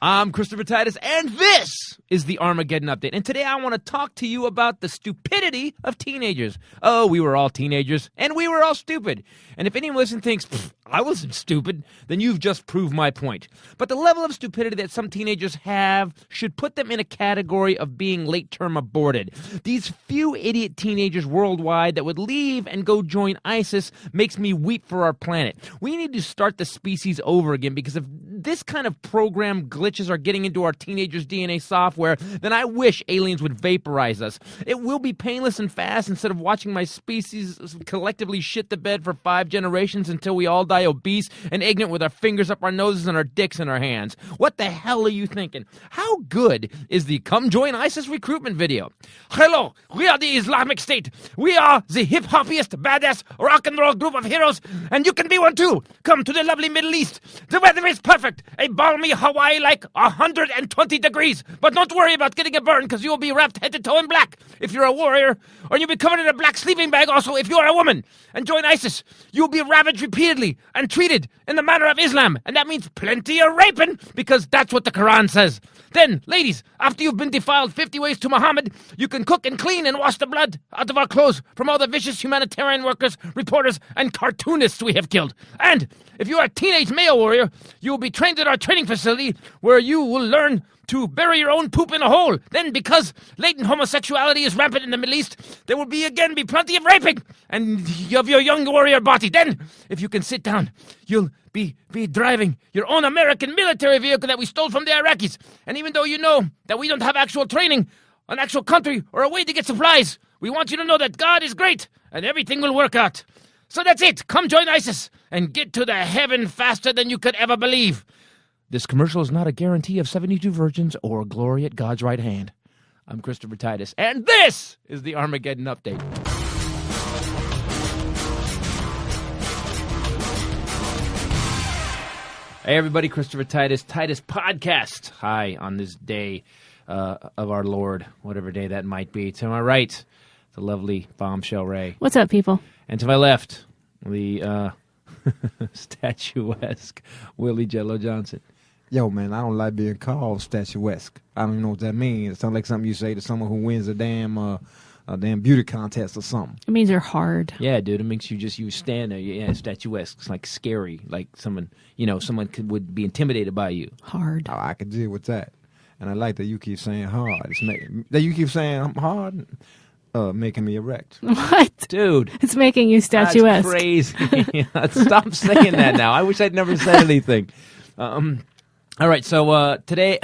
I'm Christopher Titus, and this is the Armageddon Update. And today I want to talk to you about the stupidity of teenagers. Oh, we were all teenagers, and we were all stupid. And if anyone listening thinks, I wasn't stupid, then you've just proved my point. But the level of stupidity that some teenagers have should put them in a category of being late-term aborted. These few idiot teenagers worldwide that would leave and go join ISIS makes me weep for our planet. We need to start the species over again, because if this kind of program glitches are getting into our teenagers' DNA software, then I wish aliens would vaporize us. It will be painless and fast instead of watching my species collectively shit the bed for 5 generations until we all die obese and ignorant with our fingers up our noses and our dicks in our hands. What the hell are you thinking? How good is the Come Join ISIS recruitment video? Hello, we are the Islamic State. We are the hip-hoppiest, badass, rock and roll group of heroes, and you can be one too. Come to the lovely Middle East. The weather is perfect. A balmy Hawaii like 120 degrees. But don't worry about getting a burn, because you will be wrapped head to toe in black if you're a warrior, or you'll be covered in a black sleeping bag also if you're a woman. And join ISIS. You'll be ravaged repeatedly and treated in the manner of Islam. And that means plenty of raping, because that's what the Quran says. Then, ladies, after you've been defiled 50 ways to Muhammad, you can cook and clean and wash the blood out of our clothes from all the vicious humanitarian workers, reporters, and cartoonists we have killed. And if you are a teenage male warrior, you will be trained at our training facility where you will learn to bury your own poop in a hole. Then, because latent homosexuality is rampant in the Middle East, there will be plenty of raping and of your young warrior body. Then, if you can sit down, you'll be driving your own American military vehicle that we stole from the Iraqis. And even though you know that we don't have actual training, an actual country, or a way to get supplies, we want you to know that God is great and everything will work out. So that's it. Come join ISIS and get to the heaven faster than you could ever believe. This commercial is not a guarantee of 72 virgins or glory at God's right hand. I'm Christopher Titus, and this is the Armageddon Update. Hey, everybody, Christopher Titus Podcast. Hi, on this day of our Lord, whatever day that might be. To my right, the lovely Bombshell Rae. What's up, people? And to my left, the statuesque Willie Jello Johnson. Yo, man, I don't like being called statuesque. I don't even know what that means. It sounds like something you say to someone who wins a damn beauty contest or something. It means you're hard. Yeah, dude, it makes you stand there. Yeah, statuesque. It's like scary, like someone would be intimidated by you. Hard. Oh, I can deal with that. And I like that you keep saying hard. That you keep saying I'm hard, making me erect. What? Dude. It's making you statuesque. That's crazy. Stop saying that now. I wish I'd never said anything. All right, so today,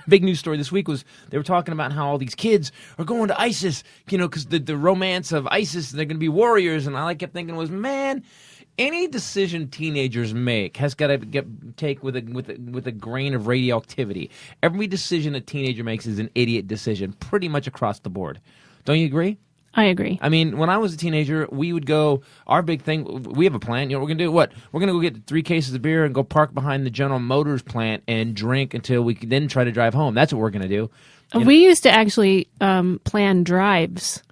big news story this week was they were talking about how all these kids are going to ISIS, because the romance of ISIS, they're going to be warriors, and all I kept thinking was, man, any decision teenagers make has got to take with a grain of radioactivity. Every decision a teenager makes is an idiot decision, pretty much across the board. Don't you agree? I agree. I mean, when I was a teenager, we would go, our big thing, we have a plan, we're going to do what? We're going to go get 3 cases of beer and go park behind the General Motors plant and drink until we can then try to drive home. That's what we're going to do. We used to actually plan drives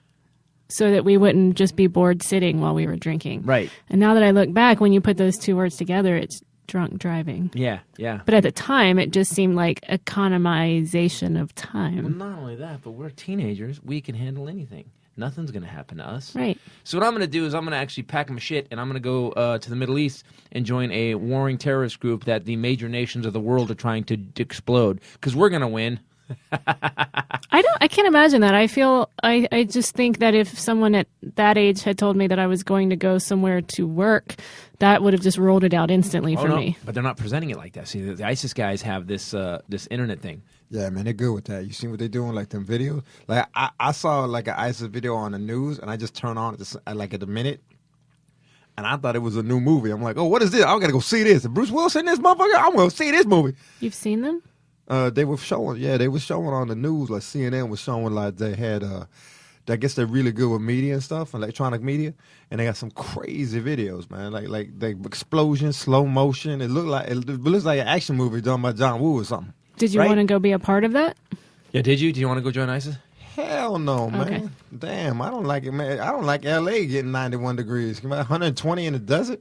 so that we wouldn't just be bored sitting while we were drinking. Right. And now that I look back, when you put those 2 words together, it's drunk driving. Yeah, yeah. But at the time, it just seemed like economization of time. Well, not only that, but we're teenagers. We can handle anything. Nothing's going to happen to us. Right. So what I'm going to do is I'm going to actually pack my shit and I'm going to go to the Middle East and join a warring terrorist group that the major nations of the world are trying to explode, because we're going to win. I can't imagine that. I just think that if someone at that age had told me that I was going to go somewhere to work, that would have just rolled it out instantly for me. But they're not presenting it like that. See, the ISIS guys have this internet thing. Yeah, man, they're good with that. You see what they're doing, like them videos? Like I saw like an ISIS video on the news, and I just turned on it at the minute, and I thought it was a new movie. I'm like, oh, what is this? I gotta go see this. Bruce Willis in this motherfucker? I'm gonna see this movie. You've seen them? They were showing on the news, like CNN was showing like they had I guess they're really good with media and stuff, electronic media, and they got some crazy videos, man. Like explosions, slow motion. It looks like an action movie done by John Woo or something. Did you want to go be a part of that? Yeah, did you? Do you want to go join ISIS? Hell no, man. Okay. Damn, I don't like it, man. I don't like L.A. getting 91 degrees. 120 in the desert.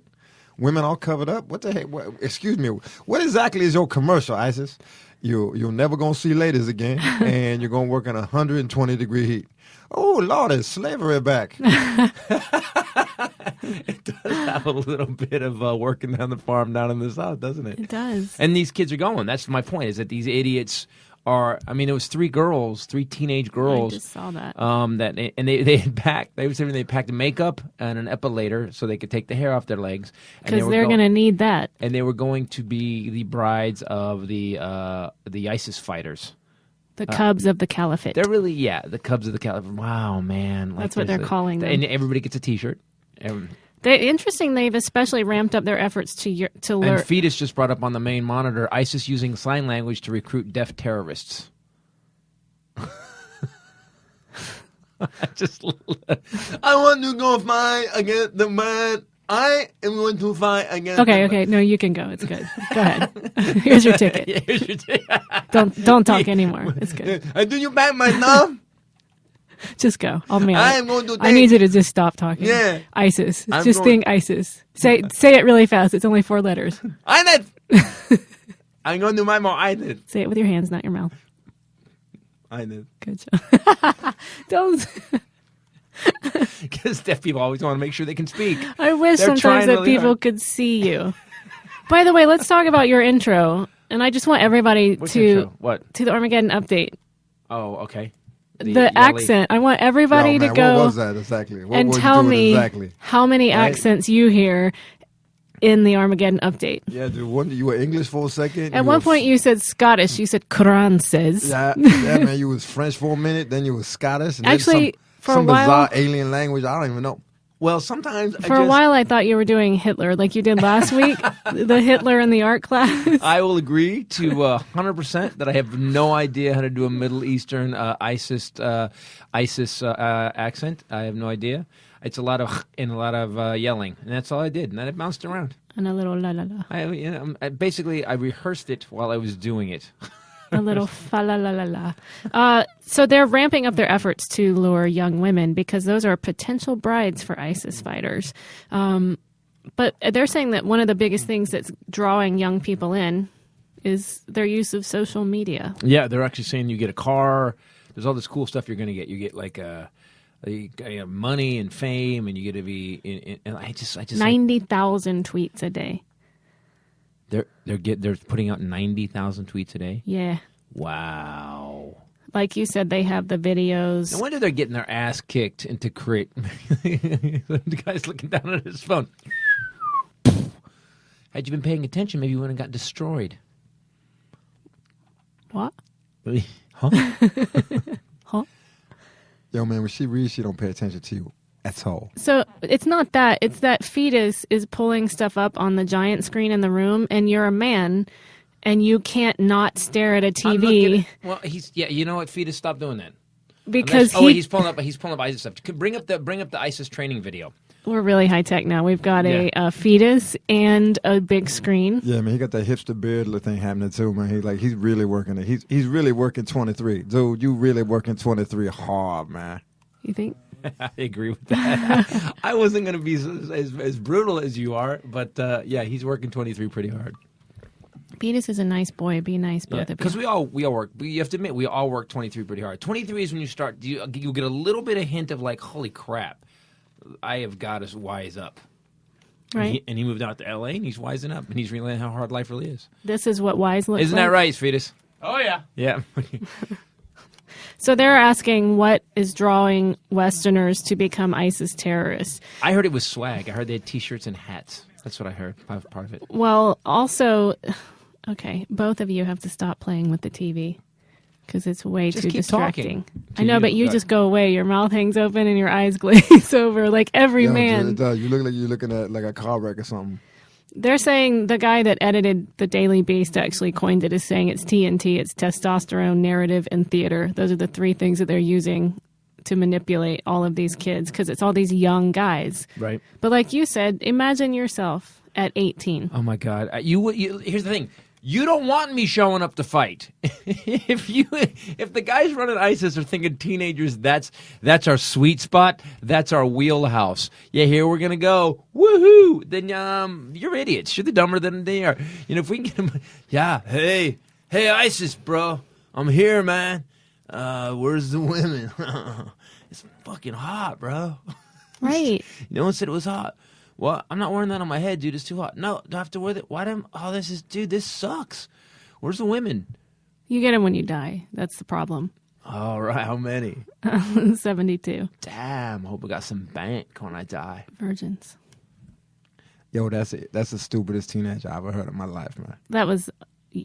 women all covered up. What the heck? Excuse me. What exactly is your commercial, Isis? You're never gonna see ladies again, and you're gonna work in 120-degree heat. Oh Lord, is slavery back? It does have a little bit of working down the farm down in the South, doesn't it? It does. And these kids are going. That's my point, is that these idiots are, I mean, it was three teenage girls. I just saw that. They had packed, they were saying they packed makeup and an epilator so they could take the hair off their legs. Because they're going to need that. And they were going to be the brides of the ISIS fighters. The Cubs of the Caliphate. They're really, the Cubs of the Caliphate. Wow, man. That's what they're calling them. And everybody gets a T-shirt. Interesting, they've especially ramped up their efforts to learn. And Fetus just brought up on the main monitor, ISIS using sign language to recruit deaf terrorists. I want to go fight against the man. I am going to fight against Okay. No, you can go. It's good. Go ahead. Here's your ticket. Yeah, here's your ticket. Don't talk anymore. It's good. Do you back my thumb? Just go. I'll mail I it. am going to I need you to just stop talking. Yeah. ISIS. I'm Just going- think ISIS. Say it really fast. It's only 4 letters. ISIS. I'm going to my mom. ISIS. Say it with your hands, not your mouth. ISIS. Good job. Don't. Because deaf people always want to make sure they can speak. I wish They're sometimes trying that really people hard. could see you. By the way, let's talk about your intro. And I just want everybody What's to intro? What? to the Armageddon update. Oh, okay. The yelly- accent. I want everybody Yo, to man, go what was that exactly? What and were you tell doing me exactly? how many Right. accents you hear in the Armageddon update. Yeah, dude. You were English for a second. At one point, you said Scottish. You said Quran says. Yeah, man. You was French for a minute, then you was Scottish. And Actually, then for some a while- bizarre alien language. I don't even know. Well, sometimes For a while, I thought you were doing Hitler, like you did last week, the Hitler in the art class. I will agree to 100% that I have no idea how to do a Middle Eastern ISIS accent. I have no idea. It's a lot of and a lot of yelling, and that's all I did. And then it bounced around. And a little la la la. I rehearsed it while I was doing it. A little fa la la la la. So they're ramping up their efforts to lure young women because those are potential brides for ISIS fighters. But they're saying that one of the biggest things that's drawing young people in is their use of social media. Yeah, they're actually saying you get a car. There's all this cool stuff you're going to get. You get like money and fame, and you get to be. And I just 90,000 tweets a day. They're putting out 90,000 tweets a day. Yeah. Wow. Like you said, they have the videos. No wonder they're getting their ass kicked into create. The guy's looking down at his phone. Had you been paying attention, maybe you wouldn't have got destroyed. What? Huh? Huh? Yo, man, when she reads, she don't pay attention to you at all. So it's not that. It's that Fetus is pulling stuff up on the giant screen in the room, and you're a man, and you can't not stare at a I'm looking TV at- you know what, Fetus, stop doing that. because He's pulling up ISIS stuff. Bring up the ISIS training video. we're really high tech now. We've got a Fetus and a big screen. Yeah, man, he got that hipster beard thing happening too, man. He's really working it. He's really working 23. Dude, you really working 23 hard, man. You think? I agree with that. I wasn't going to be as brutal as you are, but yeah, he's working 23 pretty hard. Fetus is a nice boy. Be nice, both of you. Because we all work. You have to admit, we all work 23 pretty hard. 23 is when you start. You get a little bit of hint of like, holy crap, I have got to wise up. Right. And he moved out to L.A. and he's wising up, and he's realizing how hard life really is. This is what wise looks Isn't like. that right, Fetus? Oh, yeah. Yeah. So they're asking what is drawing Westerners to become ISIS terrorists. I heard it was swag. I heard they had T-shirts and hats. That's what I heard. Part of it. Well, also, okay, both of you have to stop playing with the TV because it's way Just too keep distracting. talking. I know, but you Got- just go away. Your mouth hangs open and your eyes glaze over like every Yo, man. it does. You look like you're looking at like a car wreck or something. They're saying the guy that edited the Daily Beast actually coined it as saying it's TNT, it's testosterone, narrative, and theater. Those are the three things that they're using to manipulate all of these kids because it's all these young guys. Right. But like you said, imagine yourself at 18. Oh my God. Here's the thing. You don't want me showing up to fight. If the guys running ISIS are thinking teenagers, that's our sweet spot, that's our wheelhouse. Yeah, here we're gonna go, woohoo! Then you're idiots. You're the dumber than they are. If we can get them, yeah. Hey, ISIS, bro, I'm here, man. Where's the women? It's fucking hot, bro. Right. No one said it was hot. Well, I'm not wearing that on my head, dude. It's too hot. No, do I have to wear that? Why do this sucks. Where's the women? You get them when you die. That's the problem. All right, how many? 72. Damn, hope I got some bank when I die. Virgins. Yo, that's it. That's the stupidest teenager I've ever heard in my life, man. That was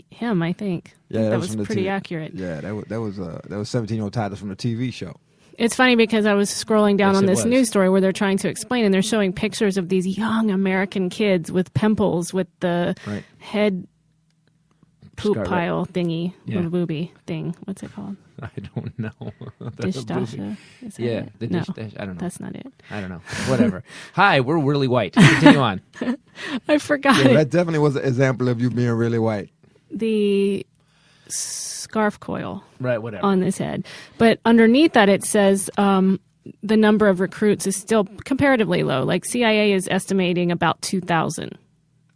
him, I think. Yeah, that was from the pretty TV. accurate. Yeah, that was 17-year-old Titus from the TV show. It's funny because I was scrolling down Yes, on it this was. news story where they're trying to explain, and they're showing pictures of these young American kids with pimples with the Right. head poop Scarlet. pile thingy, Yeah. the booby thing. What's it called? I don't know. Dish That's a movie. dasha? Is that Yeah, it? the No, dish dash. I don't know. that's not it. I don't know. Whatever. Hi, we're really white. Continue on. I forgot Yeah, it. that definitely was an example of you being really white. The scarf coil Right, whatever. on this head. But underneath that, it says the number of recruits is still comparatively low. Like CIA is estimating about 2,000.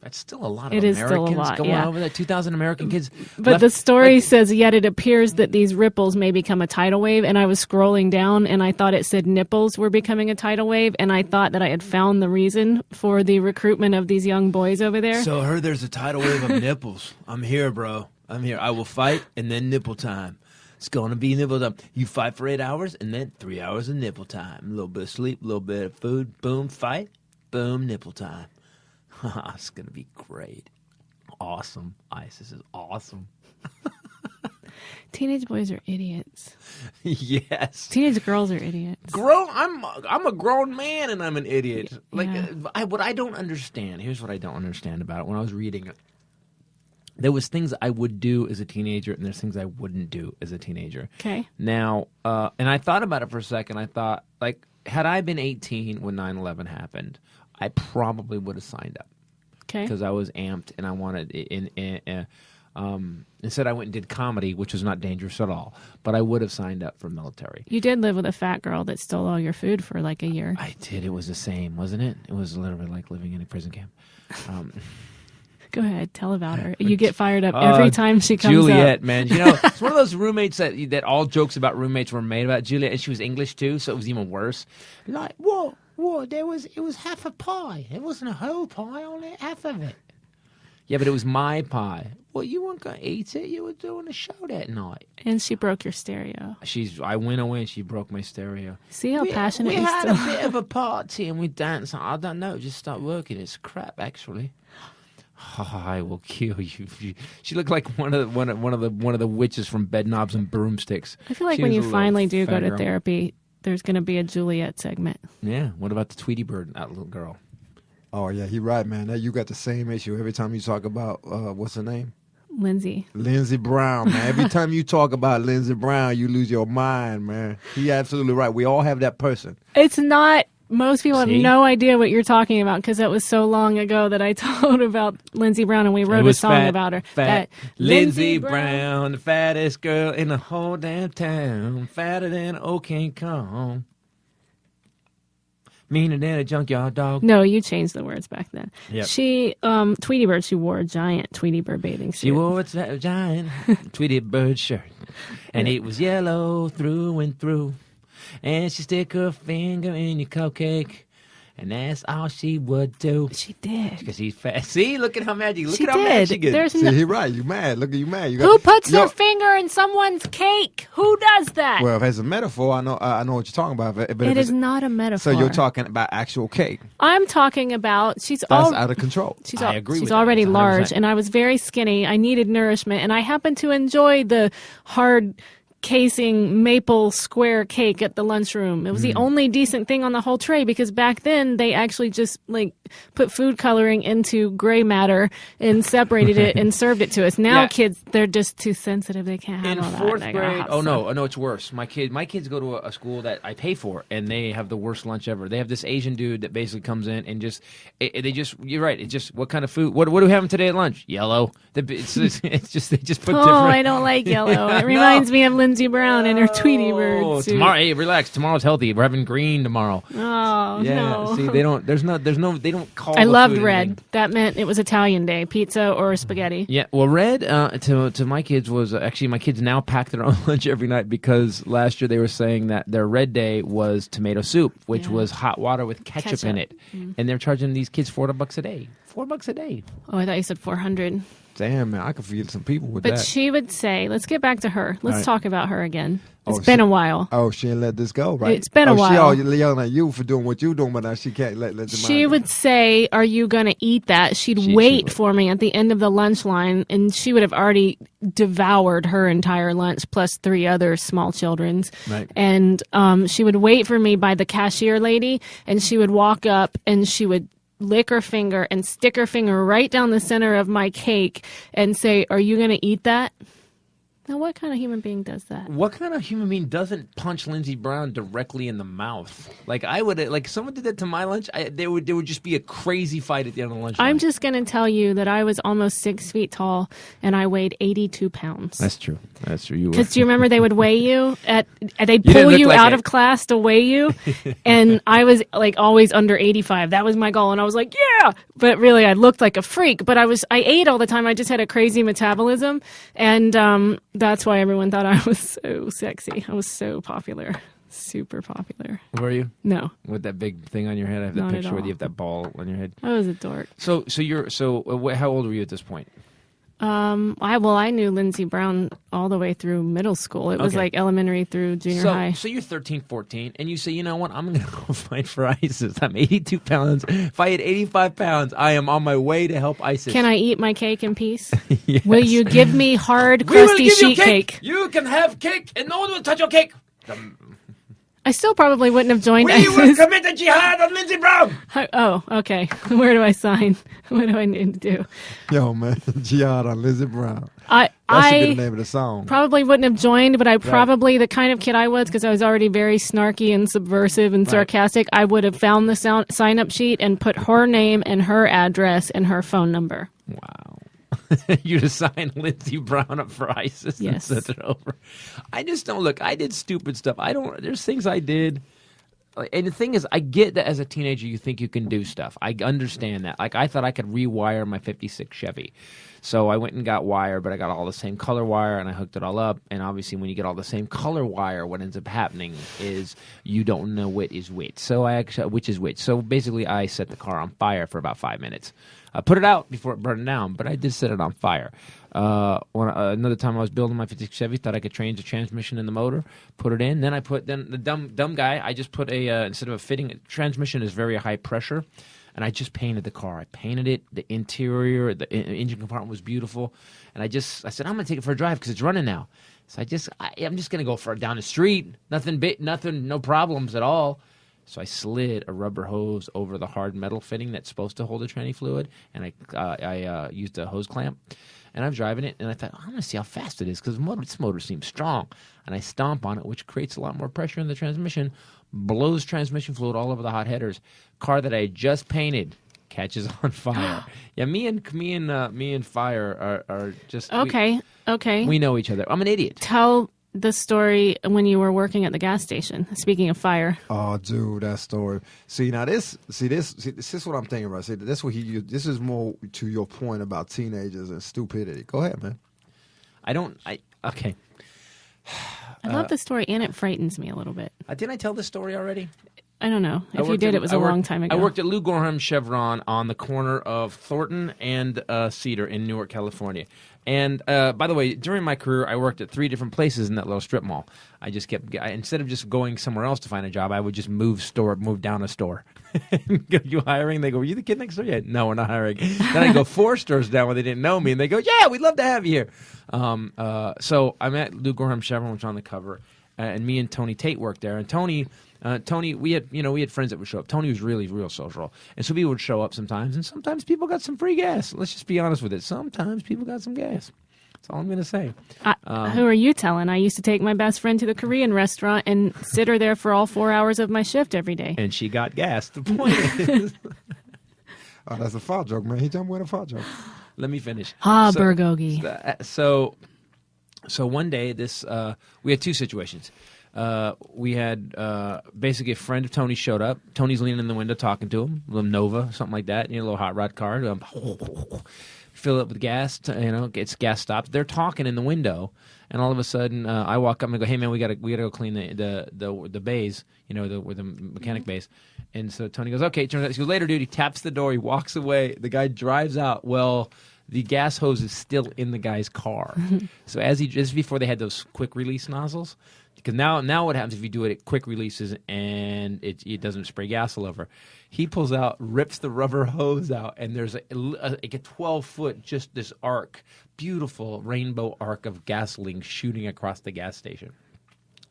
That's still a lot of It is Americans still a lot, going yeah. over there. 2,000 American kids. But left- the story like, says, yet it appears that these ripples may become a tidal wave. And I was scrolling down and I thought it said nipples were becoming a tidal wave. And I thought that I had found the reason for the recruitment of these young boys over there. So I heard there's a tidal wave of nipples. I'm here, bro. I'm here. I will fight and then nipple time. It's going to be nipple time. You fight for 8 hours and then 3 hours of nipple time. A little bit of sleep, a little bit of food. Boom, fight. Boom, nipple time. It's going to be great. Awesome. ISIS is awesome. Teenage boys are idiots. Yes. Teenage girls are idiots. I'm a grown man and I'm an idiot. Like Yeah. what I don't understand. Here's what I don't understand about it. When I was reading it, there was things I would do as a teenager and there's things I wouldn't do as a teenager. Okay. Now, and I thought about it for a second. I thought, like, had I been 18 when 9/11 happened, I probably would have signed up Okay. because I was amped and I wanted instead I went and did comedy, which was not dangerous at all. But I would have signed up for military. You did live with a fat girl that stole all your food for like a year. I did. It was the same, wasn't it? It was literally like living in a prison camp. Go ahead, tell about her. You get fired up every time she comes Juliet, up. man. You know, it's one of those roommates that all jokes about roommates were made about. Juliet, and she was English too, so it was even worse. Like, what? It was half a pie. It wasn't a whole pie, only half of it. Yeah, but it was my pie. Well, you weren't going to eat it. You were doing a show that night. And she broke your stereo. I went away and she broke my stereo. See how passionate we you had still a bit of a party and we danced. I don't know, just start working. It's crap, actually. Oh, I will kill you. She looked like one of the witches from Bedknobs and Broomsticks. I feel like She when was you a little finally do go fat to girl. therapy, there's going to be a Juliet segment. Yeah. What about the Tweety Bird, that little girl? Oh yeah, you're right, man. You got the same issue every time you talk about what's her name? Lindsay. Lindsey Brown, man. Every time you talk about Lindsey Brown, you lose your mind, man. He absolutely right. We all have that person. It's not. Most people have See? no idea what you're talking about because that was so long ago that I told about Lindsey Brown and we It wrote a was song fat, about her. Fat That Lindsey Brown, the fattest girl in the whole damn town, fatter than a King Kong, meaner than a junkyard dog. No, you changed the words back then. Yep. She, Tweety Bird, she wore a giant Tweety Bird bathing suit. She wore a giant Tweety Bird shirt, and it was yellow through and through. And she stick her finger in your cupcake, and that's all she would do. She did. Because he's fat. See, look at how mad you. Look She at how mad did. she gets. There's See, no, he right. You mad? Look at you mad. You who puts Yo, their finger in someone's cake? Who does that? Well, if it's a metaphor, I know what you're talking about. But it if is it's, not a metaphor. so you're talking about actual cake. I'm talking about That's out of control. She's I agree she's with that, already 100%. large, and I was very skinny. I needed nourishment, and I happened to enjoy the hard casing maple square cake at the lunchroom. It was the only decent thing on the whole tray because back then they actually just like put food coloring into gray matter and separated it and served it to us. Now Yeah. kids, they're just too sensitive. They can't have In all that. fourth They gotta grade, have oh some. no, it's worse. My kids go to a school that I pay for, and they have the worst lunch ever. They have this Asian dude that basically comes in and you're right. It's just what kind of food? What do we have today at lunch? Yellow. It's just they just put Oh, different. I don't like yellow. Yeah, It reminds me of Lindsey Brown and her Tweety bird Oh, suit. tomorrow. Hey, relax. Tomorrow's healthy. We're having green tomorrow. Oh, Yeah. no. See, they don't. There's no. They don't call. I the loved food red. anything. That meant it was Italian day, pizza or spaghetti. Yeah, well, red to my kids was actually my kids now pack their own lunch every night because last year they were saying that their red day was tomato soup, which Yeah. was hot water with ketchup in it, and they're charging these kids $4 a day. $4 a day. Oh, I thought you said 400. Damn, man, I could feed some people with But that. she would say, let's get back to her. Let's All right. talk about her again. Oh, It's been she- a while. Oh, she didn't let this go, right? It's been a She while. all yelling at you for doing what you doing, but now she can't let the She mind would say, are you going to eat that? She'd She wait would. for me at the end of the lunch line, and she would have already devoured her entire lunch plus 3 other small children's. Right. And she would wait for me by the cashier lady, and she would walk up and she would lick her finger and stick her finger right down the center of my cake and say, are you going to eat that? Now, what kind of human being does that? What kind of human being doesn't punch Lindsey Brown directly in the mouth? Like I would, like someone did that to my lunch. There would just be a crazy fight at the end of the lunch. I'm line. just going to tell you that I was almost 6 feet tall and I weighed 82 pounds. That's true. That's true. You were. Because do you remember they would weigh you they'd didn't pull look you like out it. of class to weigh you, and I was like always under 85. That was my goal, and I was like, yeah. But really, I looked like a freak. But I ate all the time. I just had a crazy metabolism, and that's why everyone thought I was so sexy. I was so popular, super popular. Were you No, with that big thing on your head? I have that Not at picture where all. you have that ball on your head. I was a dork. So how old were you at this point? I knew Lindsey Brown all the way through middle school. It was Okay. like elementary through junior high. So you're 13, 14, and you say, you know what? I'm going to go fight for ISIS. I'm 82 pounds. If I had 85 pounds, I am on my way to help ISIS. Can I eat my cake in peace? Yes. Will you give me hard, We will crusty give you sheet cake? You can have cake, and no one will touch your cake. I still probably wouldn't have joined We will ISIS. commit a jihad on Lindsey Brown. Oh, okay. Where do I sign? What do I need to do? Yo, man, Jihad on Lizzie Brown. I That should be the I name of the song. probably wouldn't have joined, but I probably, the kind of kid I was, because I was already very snarky and subversive and sarcastic, I would have found the sign-up sheet and put her name and her address and her phone number. Wow. You just signed Lindsey Brown up for ISIS Yes. and sent it over. I just don't look. I did stupid stuff. There's things I did. And the thing is, I get that as a teenager, you think you can do stuff. I understand that. Like, I thought I could rewire my 56 Chevy. So I went and got wire, but I got all the same color wire, and I hooked it all up. And obviously, when you get all the same color wire, what ends up happening is you don't know which is which. Which is which. So basically, I set the car on fire for about 5 minutes. I put it out before it burned down, but I did set it on fire. Another time I was building my 56 Chevy, thought I could change the transmission in the motor, put it in. Then the dumb guy, I just put instead of a fitting, transmission is very high pressure, and I just painted the car. I painted it, the interior, the engine compartment was beautiful, and I said, I'm going to take it for a drive because it's running now. So I'm just going to go down the street, nothing, no problems at all. So I slid a rubber hose over the hard metal fitting that's supposed to hold the tranny fluid, and I used a hose clamp. And I'm driving it, and I thought, I'm going to see how fast it is because this motor seems strong. And I stomp on it, which creates a lot more pressure in the transmission, blows transmission fluid all over the hot headers. Car that I had just painted catches on fire. Yeah, me and fire are just Okay. We know each other. I'm an idiot. Tell the story when you were working at the gas station. Speaking of fire. Oh, dude, that story. See, now this is what I'm thinking about. See, this this is more to your point about teenagers and stupidity. Go ahead, man. Okay. I love the story, and it frightens me a little bit. Didn't I tell this story already? I don't know. I If you worked did, at- it was I a worked- long time ago. I worked at Lou Gorham Chevron on the corner of Thornton and Cedar in Newark, California. And by the way, during my career, I worked at 3 different places in that little strip mall. I just instead of just going somewhere else to find a job, I would just move down a store. Go, you hiring? They go, are you the kid next door? Yeah, no, we're not hiring. Then I go 4 stores down where they didn't know me, and they go, yeah, we'd love to have you here. So I'm at Lou Gorham Chevron, which is on the cover, and me and Tony Tate worked there. And Tony, we had friends that would show up. Tony was really real social, and so people would show up sometimes, and sometimes people got some free gas. Let's just be honest with it. Sometimes people got some gas. That's all I'm going to say. Who are you telling? I used to take my best friend to the Korean restaurant and sit her there for all 4 hours of my shift every day. And she got gas. The point is, Oh, that's a fart joke, man. He jumped with a fart joke. let me finish. Burgogi. So one day, we had 2 situations. We had basically a friend of Tony showed up. Tony's leaning in the window talking to him, a little Nova, something like that, a little hot rod car. Fill it up with gas, gets gas stopped. They're talking in the window, and all of a sudden, I walk up and I go, "Hey man, we gotta go clean the bays, where the mechanic bays." And so Tony goes, "Okay." Turns out, he goes, "Later, dude." He taps the door. He walks away. The guy drives out. Well, the gas hose is still in the guy's car. So just before they had those quick release nozzles. Because now what happens if you do it at quick releases and it doesn't spray gas all over? He pulls out, rips the rubber hose out, and there's like a 12-foot, just this arc, beautiful rainbow arc of gasoline shooting across the gas station.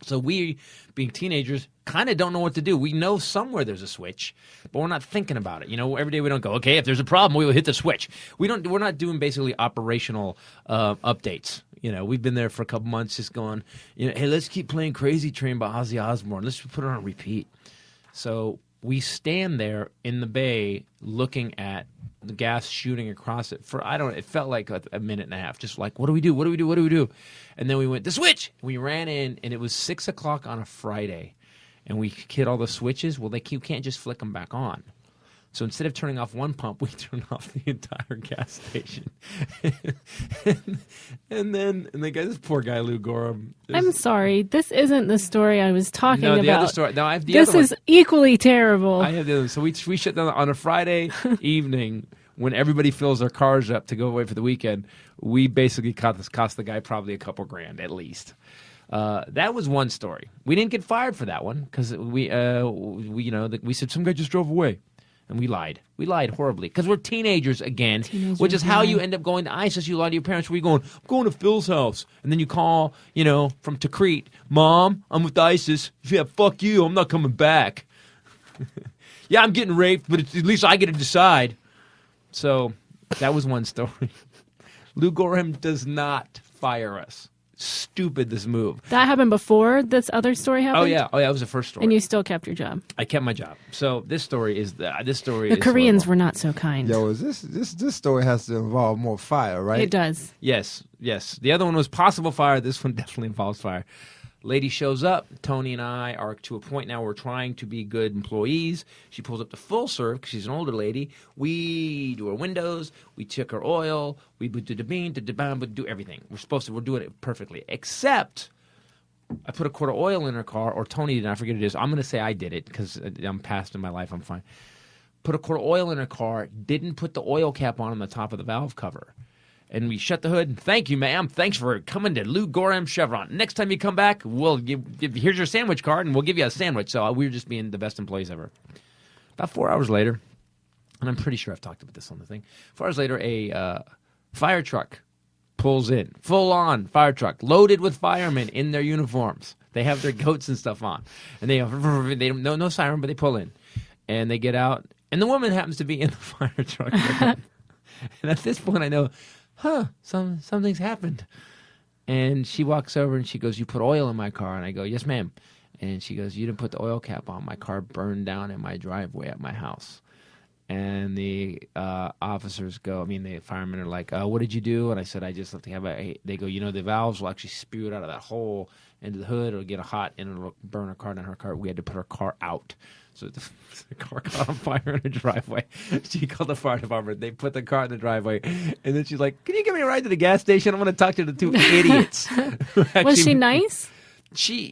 So we, being teenagers, kind of don't know what to do. We know somewhere there's a switch, but we're not thinking about it. Every day we don't go, okay, if there's a problem, we will hit the switch. We're not doing basically operational updates. We've been there for a couple months just going, hey, let's keep playing Crazy Train by Ozzy Osbourne. Let's put it on repeat. So we stand there in the bay looking at the gas shooting across it it felt like a minute and a half. Just like, what do we do? And then we went, the switch! We ran in, and it was 6 o'clock on a Friday. And we hit all the switches. Well, you can't just flick them back on. So instead of turning off one pump, we turned off the entire gas station. and this poor guy, Lou Gorham. I'm sorry. This isn't the story I was talking about. No, the other story. No, I have the this other one. is equally terrible. I have the other. So we shut down on a Friday evening when everybody fills their cars up to go away for the weekend. We basically cost the guy probably a couple grand at least. That was one story. We didn't get fired for that one because we said some guy just drove away. And we lied. We lied horribly because we're teenagers again, which is how you end up going to ISIS. You lie to your parents. Where you going? I'm going to Phil's house. And then you call, from Tikrit, Mom, I'm with ISIS. Yeah, fuck you. I'm not coming back. Yeah, I'm getting raped, but at least I get to decide. So that was one story. Lou Gorham does not fire us. Stupid, this move. That happened before this other story happened? Oh, yeah. That was the first story. And you still kept your job. I kept my job. So this story is The is Koreans horrible. were not so kind. Yo, is this story has to involve more fire, right? It does. Yes. The other one was possible fire. This one definitely involves fire. Lady shows up. Tony and I are to a point now where we're trying to be good employees. She pulls up to full serve because she's an older lady. We do her windows. We check her oil. We do the bean, do everything. We're doing it perfectly. Except I put a quart of oil in her car, or Tony did, I forget what it is. I'm going to say I did it because I'm past in my life. I'm fine. Put a quart of oil in her car. Didn't put the oil cap on the top of the valve cover. And we shut the hood. Thank you, ma'am. Thanks for coming to Lou Gorham Chevron. Next time you come back, we'll here's your sandwich card, and we'll give you a sandwich. So we were just being the best employees ever. About 4 hours later, and I'm pretty sure I've talked about this on the thing. 4 hours later, a fire truck pulls in. Full-on fire truck, loaded with firemen in their uniforms. They have their coats and stuff on. And they no siren, but they pull in. And they get out. And the woman happens to be in the fire truck. And at this point, I know, something's happened. And she walks over and she goes, you put oil in my car? And I go, yes, ma'am. And she goes, you didn't put the oil cap on. My car burned down in my driveway at my house. And the officers go, the firemen are like, what did you do? And I said, I just let they go, the valves will actually spew it out of that hole into the hood. It'll get hot and it'll burn her car down her car. We had to put her car out. So the car caught on fire in the driveway. She called the fire department. They put the car in the driveway. And then she's like, can you give me a ride to the gas station? I want to talk to the 2 idiots. Was she nice?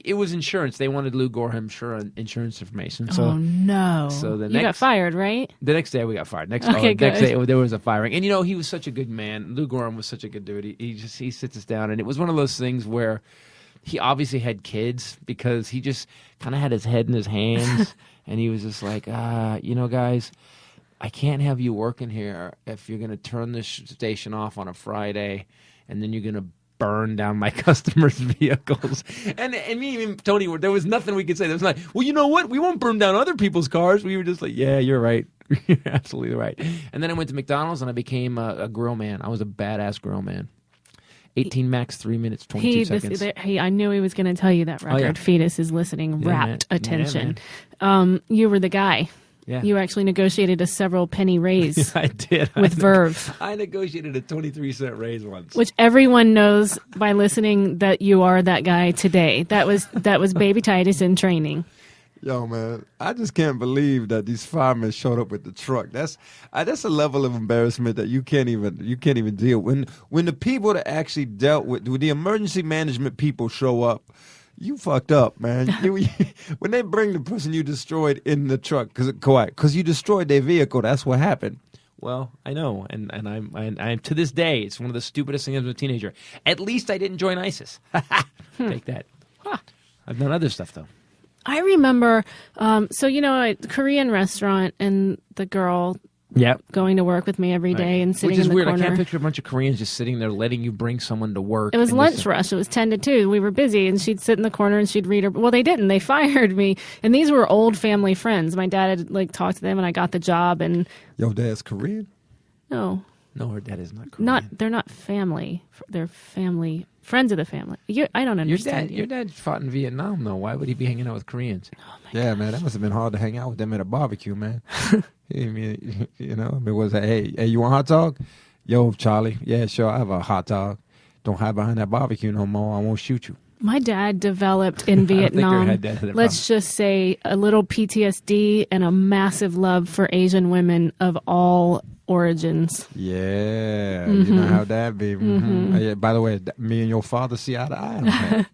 It was insurance. They wanted Lou Gorham insurance information. So, oh no! So you got fired, right? The next day we got fired. Next Okay, next day there was a firing. And he was such a good man. Lou Gorham was such a good dude. He sits us down, and it was one of those things where he obviously had kids because he just kind of had his head in his hands, and he was just like, guys, I can't have you working here if you're going to turn this station off on a Friday, and then you're going to burn down my customers' vehicles. And me and Tony, there was nothing we could say. There was like, well, you know what? We won't burn down other people's cars. We were just like, yeah, you're right. You're absolutely right. And then I went to McDonald's and I became a grill man. I was a badass grill man. 18 max, 3 minutes, 22 seconds. I knew he was going to tell you that record. yeah. Fetus is listening, rapt attention. Yeah, you were the guy. Yeah. You actually negotiated a several penny raise I did. with Verve. I negotiated a 23-cent raise once. Which everyone knows by listening that you are that guy today. That was Baby Titus in training. Yo, man, I just can't believe that these firemen showed up with the truck. That's a level of embarrassment that you can't even deal with. When the people that actually dealt with when the emergency management people show up, you fucked up, man. When they bring the person you destroyed in the truck, because you destroyed their vehicle, that's what happened. Well, I know, and I'm to this day, it's one of the stupidest things as a teenager. At least I didn't join ISIS. Take that. I've done other stuff though. I remember, a Korean restaurant and the girl going to work with me every day and sitting in the corner. Which is weird. I can't picture a bunch of Koreans just sitting there letting you bring someone to work. It was lunch rush. It was 10 to 2. We were busy, and she'd sit in the corner and she'd read her. Well, they didn't. They fired me. And these were old family friends. My dad had talked to them, and I got the job. And your dad's Korean? No. No, her dad is not Korean. They're not family. They're family. Friends of the family. I don't understand. Your dad fought in Vietnam, though. Why would he be hanging out with Koreans? Oh yeah, man, that must have been hard to hang out with them at a barbecue, man. Was that, hey, you want a hot dog? Yo, Charlie, yeah, sure, I have a hot dog. Don't hide behind that barbecue no more. I won't shoot you. My dad developed in Vietnam, let's just say, a little PTSD and a massive love for Asian women of all origins. Yeah, you know how that be. Yeah, by the way, me and your father see eye to eye on that.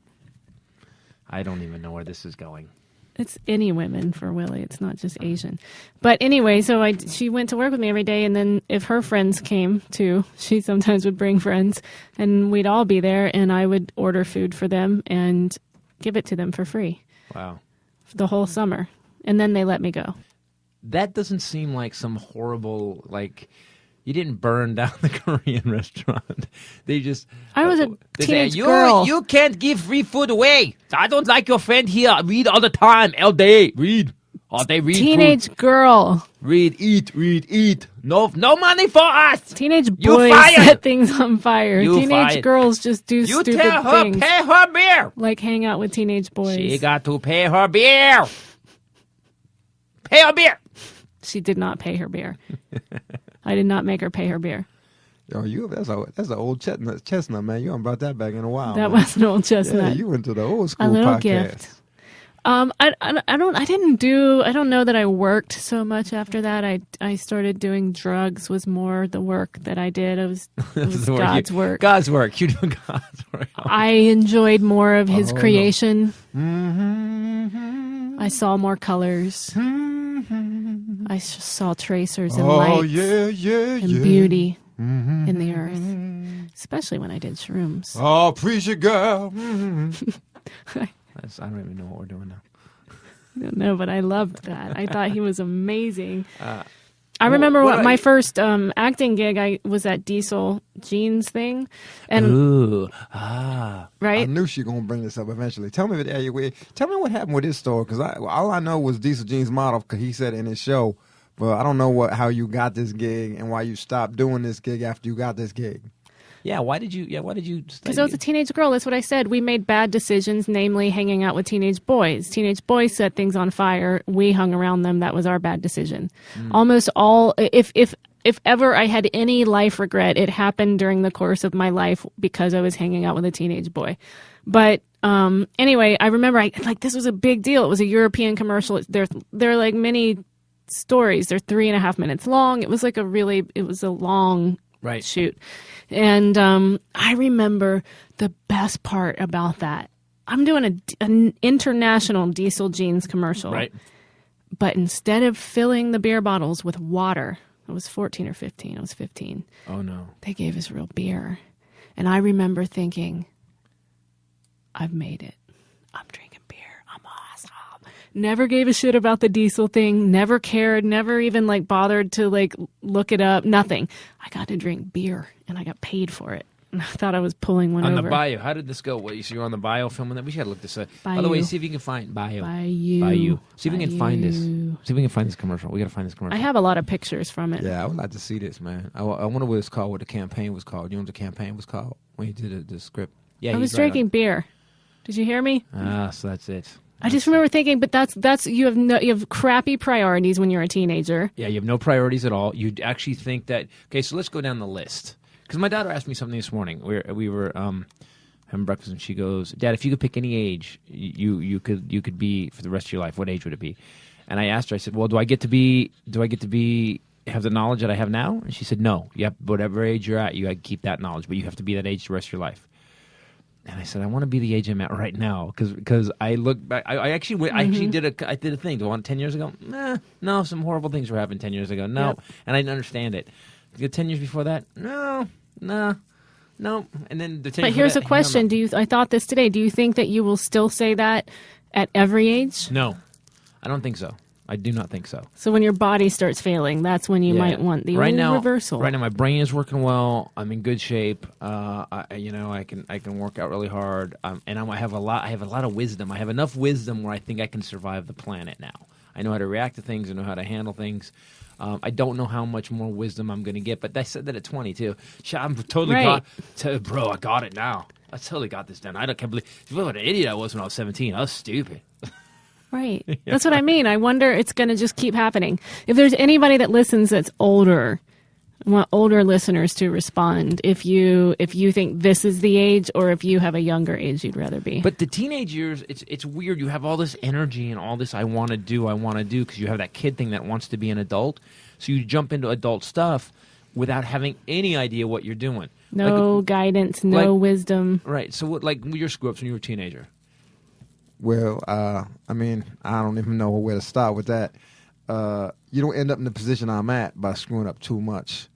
I don't even know where this is going. It's any women for Willie. It's not just Asian. But anyway, so she went to work with me every day, and then if her friends came too, she sometimes would bring friends, and we'd all be there, and I would order food for them and give it to them for free. Wow. The whole summer. And then they let me go. That doesn't seem like some horrible, you didn't burn down the Korean restaurant. They just... I was a teenage girl. You can't give free food away. I don't like your friend here. Read all the time. All day. Read. All day. Read. Teenage girl. Read. Eat. No money for us. Teenage boys set things on fire. Teenage girls just do stupid things. You tell her pay her beer. Like hang out with teenage boys. She got to pay her beer. Pay her beer. She did not pay her beer. I did not make her pay her beer. Yo, that's an old chestnut, man. You haven't brought that back in a while. That man. was an old chestnut. Yeah, you went to the old school a little podcast. Gift. I don't know that I worked so much after that. I started doing drugs was more the work that I did. It was God's work. God's work. You do God's work. I enjoyed more of his creation. No. I saw more colors. I saw tracers and lights and beauty in the earth, especially when I did shrooms. Oh, appreciate girl. I don't even know what we're doing now. I don't know, but I loved that. I thought he was amazing. I remember my first acting gig. I was at Diesel Jeans thing, and right. I knew she gonna bring this up eventually. Tell me what happened with this store, because all I know was Diesel Jeans model, because he said in his show, but I don't know how you got this gig and why you stopped doing this gig after you got this gig. Yeah, why did you? Because I was a teenage girl. That's what I said. We made bad decisions, namely hanging out with teenage boys. Teenage boys set things on fire. We hung around them. That was our bad decision. Almost all, if ever I had any life regret, it happened during the course of my life because I was hanging out with a teenage boy. But anyway, I remember this was a big deal. It was a European commercial. There are like many stories. They're 3.5 minutes long. It was a long shoot. And I remember the best part about that. I'm doing an international Diesel Jeans commercial. Right. But instead of filling the beer bottles with water, I was 14 or 15. I was 15. Oh, no. They gave us real beer. And I remember thinking, I've made it. I'm drinking beer. I'm awesome. Never gave a shit about the diesel thing. Never cared. Never even bothered to look it up. Nothing. I got to drink beer and I got paid for it. And I thought I was pulling one on over. The bio. How did this go? What, so you're on the bio filming that? We should look this up. Bayou. By the way, see if you can find bio. Bayou. See if we can find this. See if we can find this commercial. We got to find this commercial. I have a lot of pictures from it. Yeah, I would like to see this, man. I wonder what it's called, what the campaign was called. You know what the campaign was called when you did the script? Yeah, I was drinking beer. Did you hear me? So that's it. I just remember thinking, but that's you have crappy priorities when you're a teenager. Yeah, you have no priorities at all. You actually think that. Okay, so let's go down the list. Because my daughter asked me something this morning. We were having breakfast, and she goes, "Dad, if you could pick any age, you could be for the rest of your life. What age would it be?" And I asked her. I said, "Well, do I get to be have the knowledge that I have now?" And she said, "No. Yep. Whatever age you're at, you got to keep that knowledge, but you have to be that age the rest of your life." And I said, "I want to be the age I'm at right now because I look back. I actually did a thing. Do I want 10 years ago? No. Some horrible things were happening 10 years ago. No, Yep. And I didn't understand it. 10 years before that? No. And then the 10 But years here's before a that, question: I thought this today. Do you think that you will still say that at every age? No, I don't think so. I do not think so. So when your body starts failing, that's when you might want the reversal. Right now, my brain is working well. I'm in good shape. I can work out really hard. And I have a lot of wisdom. I have enough wisdom where I think I can survive the planet now. I know how to react to things. I know how to handle things. I don't know how much more wisdom I'm going to get, but I said that at 20 too. I'm totally bro. I got it now. I totally got this done. Can't believe what an idiot I was when I was 17. I was stupid. Right. That's what I mean. I wonder it's going to just keep happening. If there's anybody that listens that's older, I want older listeners to respond if you think this is the age or if you have a younger age you'd rather be. But the teenage years, it's weird. You have all this energy and all this I want to do because you have that kid thing that wants to be an adult. So you jump into adult stuff without having any idea what you're doing. No guidance, no wisdom. Right. So what, your screw-ups when you were a teenager? Well, I don't even know where to start with that. You don't end up in the position I'm at by screwing up too much.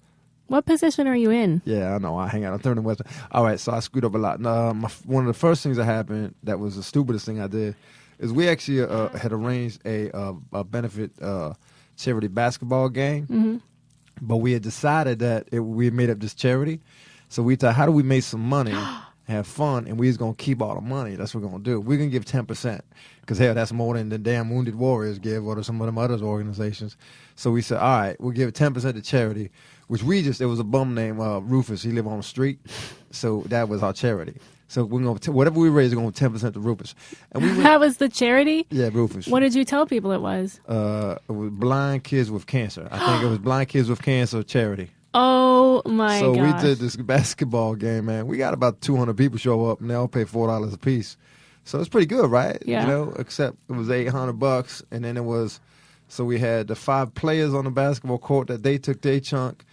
What position are you in? Yeah, I know. I hang out on 3rd and Western. All right, so I screwed up a lot. One of the first things that happened that was the stupidest thing I did is we actually had arranged a benefit charity basketball game, but we had decided that we had made up this charity. So we thought, how do we make some money? Have fun, and we was going to keep all the money. That's what we're going to do. We're going to give 10%, because, hell, that's more than the damn Wounded Warriors give or some of them other organizations. So we said, all right, we'll give 10% to charity, which there was a bum named Rufus. He lived on the street, so that was our charity. So we're going to, whatever we raise, we're going to 10% to Rufus. And that was the charity? Yeah, Rufus. What did you tell people it was? It was Blind Kids with Cancer. I think it was Blind Kids with Cancer charity. Oh, my gosh. So we did this basketball game, man. We got about 200 people show up, and they all pay $4 a piece. So it's pretty good, right? Yeah. Except it was $800, and then so we had the 5 players on the basketball court that they took their chunk,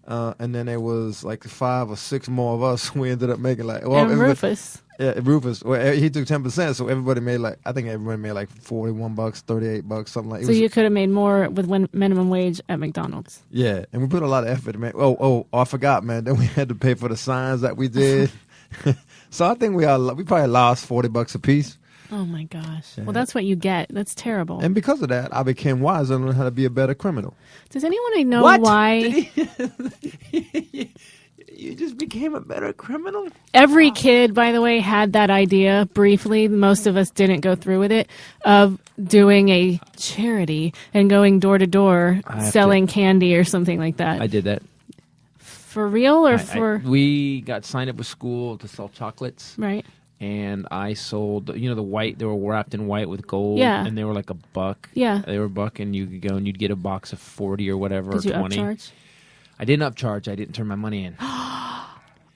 and then there was 5 or 6 more of us. We ended up making and Rufus. Yeah, Rufus. Well, he took 10%, so everybody made everybody made $41, $38, something like that. So you could have made more with minimum wage at McDonald's. Yeah, and we put a lot of effort, man. I forgot, man. Then we had to pay for the signs that we did. So I think we probably lost $40 a piece. Oh my gosh. Yeah. Well, that's what you get. That's terrible. And because of that, I became wise and learned how to be a better criminal. Does anyone know What? why? You just became a better criminal? Every kid, by the way, had that idea briefly. Most of us didn't go through with it, of doing a charity and going door to door selling candy or something like that. I did that. For real or we got signed up with school to sell chocolates. Right. And I sold, the white, they were wrapped in white with gold. Yeah. And they were like $1. Yeah. They were $1, and you could go and you'd get a box of 40 or whatever, Did or you 20. upcharge? I didn't upcharge. I didn't turn my money in.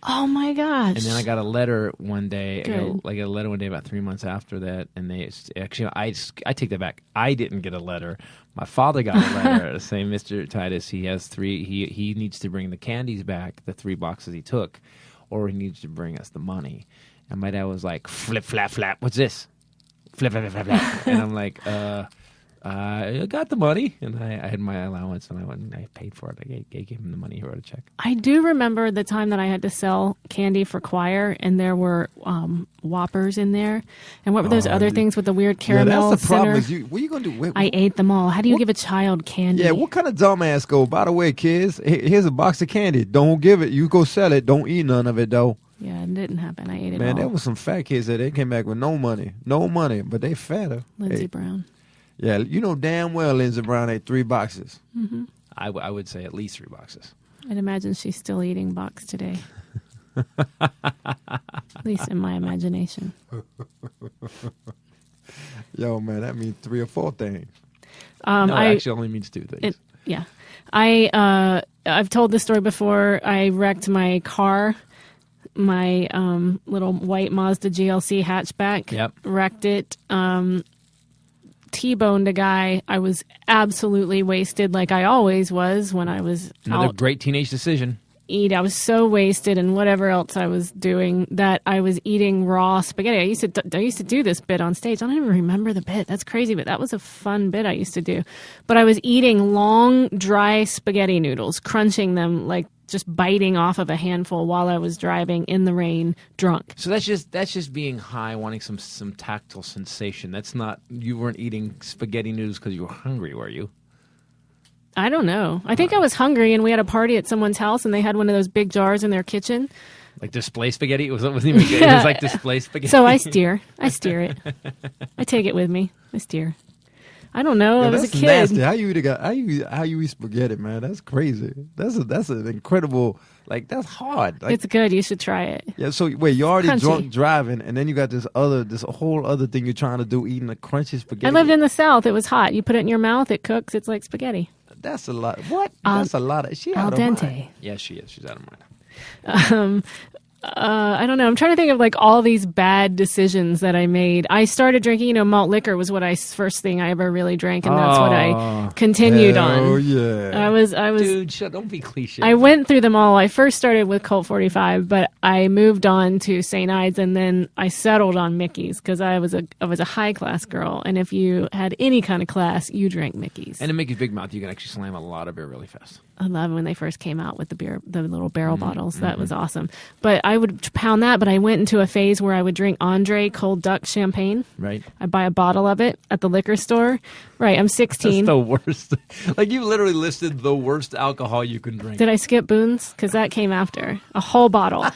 Oh my gosh. And then I got a letter one day. Good. I got a letter one day about 3 months after that, and they actually I take that back. I didn't get a letter. My father got a letter saying, Mr. Titus, he has 3. He needs to bring the candies back, the 3 boxes he took, or he needs to bring us the money. And my dad was like, flip, flap, flap. What's this? Flip, flap, flap, flap. And I'm like, I got the money. And I had my allowance, and I went and I paid for it. I gave him the money. He wrote a check. I do remember the time that I had to sell candy for choir, and there were Whoppers in there. And what were those other things with the weird caramel that's the problem. center? What are you gonna do? I ate them all. How do you give a child candy? Yeah, what kind of dumbass go? By the way, kids, here's a box of candy. Don't give it. You go sell it. Don't eat none of it though. Yeah, it didn't happen. I ate it all. Man, there was some fat kids that they came back with no money, but they fatter. Lindsey Brown. Yeah, you know damn well Lindsey Brown ate 3 boxes. Mm-hmm. I would say at least 3 boxes. I'd imagine she's still eating box today. At least in my imagination. Yo, man, that means 3 or 4 things. No, it actually only means 2 things. Yeah. I've told this story before. I wrecked my car, my little white Mazda GLC hatchback. Yep. Wrecked it. T-boned a guy. I was absolutely wasted, like I always was when I was Another out great teenage decision. I was so wasted, and whatever else I was doing, that I was eating raw spaghetti. I used to do this bit on stage. I don't even remember the bit. That's crazy, but that was a fun bit I used to do. But I was eating long, dry spaghetti noodles, crunching them, like just biting off of a handful while I was driving in the rain, drunk. So that's just being high, wanting some tactile sensation. That's not, you weren't eating spaghetti noodles because you were hungry, were you? I don't know. I think I was hungry, and we had a party at someone's house, and they had one of those big jars in their kitchen. Like display spaghetti? It wasn't even good. It was like display spaghetti. So I steer it. I take it with me. I steer. I don't know. I was a kid. Nasty. How you eat spaghetti, man? That's crazy. That's an incredible. Like, that's hard. Like, it's good. You should try it. Yeah. So wait, you're already Crunchy. drunk driving, and then you got this whole other thing you're trying to do, eating a crunchy spaghetti. I lived in the South. It was hot. You put it in your mouth, it cooks. It's like spaghetti. That's a lot. What? That's a lot of. She al out of dente. mind. Yeah, she is. She's out of mind. I don't know. I'm trying to think of like all these bad decisions that I made. I started drinking, malt liquor was first thing I ever really drank, and that's what I continued on. Oh yeah. I was. Dude, don't be cliche. I went through them all. I first started with Colt 45, but I moved on to St. Ides, and then I settled on Mickey's because I was a high class girl, and if you had any kind of class, you drank Mickey's. And to make it big mouth, you can actually slam a lot of beer really fast. I love when they first came out with the little barrel bottles. That was awesome. But I would pound that, but I went into a phase where I would drink Andre Cold Duck champagne. Right. I'd buy a bottle of it at the liquor store. Right, I'm 16. That's the worst. Like, you literally listed the worst alcohol you can drink. Did I skip Boone's? Because that came after. A whole bottle.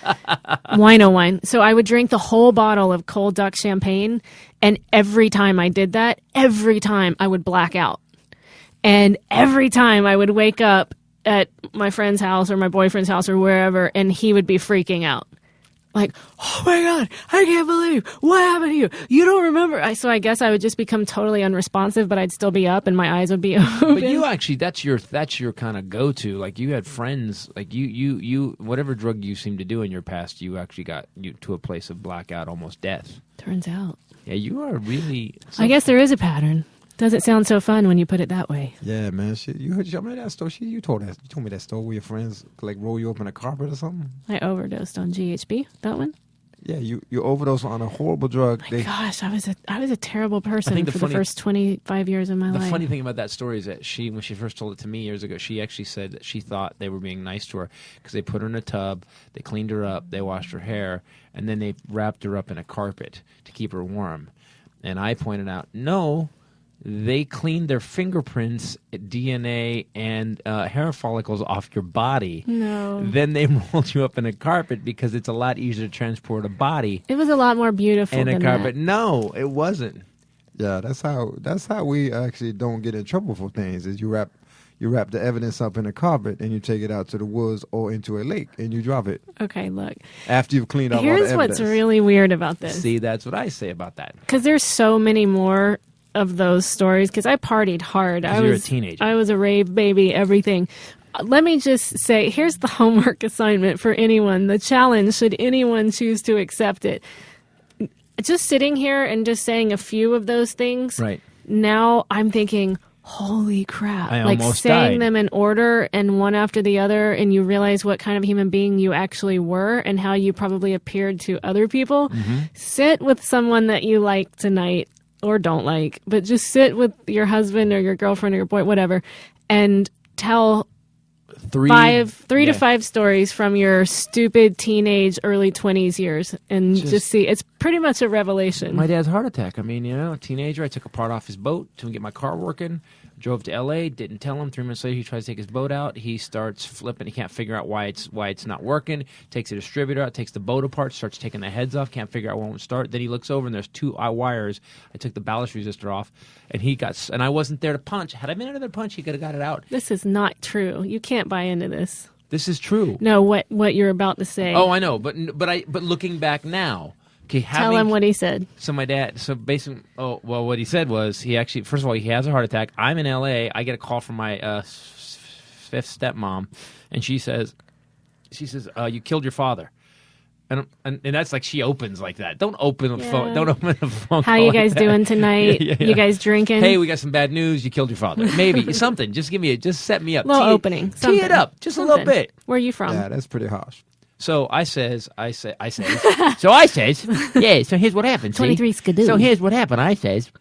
Wine. So I would drink the whole bottle of Cold Duck champagne, and every time I did that, I would black out. And every time I would wake up at my friend's house or my boyfriend's house or wherever, and he would be freaking out. Like, oh my God, I can't believe what happened to you. You don't remember. So I guess I would just become totally unresponsive, but I'd still be up and my eyes would be open. But you actually, that's your kind of go-to. Like, you had friends, like you whatever drug you seemed to do in your past, you actually got you to a place of blackout, almost death. Turns out. Yeah, you are really. I guess there is a pattern. Doesn't sound so fun when you put it that way. Yeah, man. You remember that story? You told me that story where your friends like roll you up in a carpet or something. I overdosed on GHB. That one. Yeah, you overdosed on a horrible drug. Gosh, I was a terrible person the for the first 25 years of my life. The funny thing about that story is that when she first told it to me years ago, she actually said that she thought they were being nice to her because they put her in a tub, they cleaned her up, they washed her hair, and then they wrapped her up in a carpet to keep her warm. And I pointed out, no. They cleaned their fingerprints, DNA, and hair follicles off your body. No. Then they rolled you up in a carpet because it's a lot easier to transport a body. It was a lot more beautiful in a than carpet. that. No, it wasn't. Yeah, that's how we actually don't get in trouble for things. Is you wrap the evidence up in a carpet and you take it out to the woods or into a lake and you drop it. Okay, look. After you've cleaned up all the Here's evidence. what's really weird about this. See, that's what I say about that. Because there's so many more of those stories, because I partied hard. I was was a teenager. I was a rave baby, everything. Let me just say, here's the homework assignment for anyone, the challenge, should anyone choose to accept it. Just sitting here and just saying a few of those things, Right. now I'm thinking, holy crap. I like almost saying died. them in order and one after the other, and you realize what kind of human being you actually were and how you probably appeared to other people. Mm-hmm. Sit with someone that you like tonight or don't like, but just sit with your husband or your girlfriend or your boy, whatever, and tell three to five stories from your stupid teenage, early 20s years, and just see. It's pretty much a revelation. My dad's heart attack. I mean, a teenager. I took a part off his boat to get my car working. Drove to L.A. Didn't tell him. 3 minutes later, he tries to take his boat out. He starts flipping. He can't figure out why it's not working. Takes the distributor out. Takes the boat apart. Starts taking the heads off. Can't figure out why it won't start. Then he looks over and there's 2 wires. I took the ballast resistor off, and I wasn't there to punch. Had I been there to punch, he could have got it out. This is not true. You can't buy into this. This is true. No, what you're about to say. Oh, I know, but looking back now. Okay, tell him what he said. So my dad, basically, what he said was he actually, first of all, he has a heart attack. I'm in L.A. I get a call from my 5th stepmom, and she says, you killed your father. And that's like she opens like that. Don't open the phone. Don't open the phone. How you guys doing tonight? Yeah. You guys drinking? Hey, we got some bad news. You killed your father. Maybe something. Just set me up. Little opening. Tee it up just a little bit. Where are you from? Yeah, that's pretty harsh. So I says, yeah, so here's what happened. 23 skidoo. So here's what happened, I says.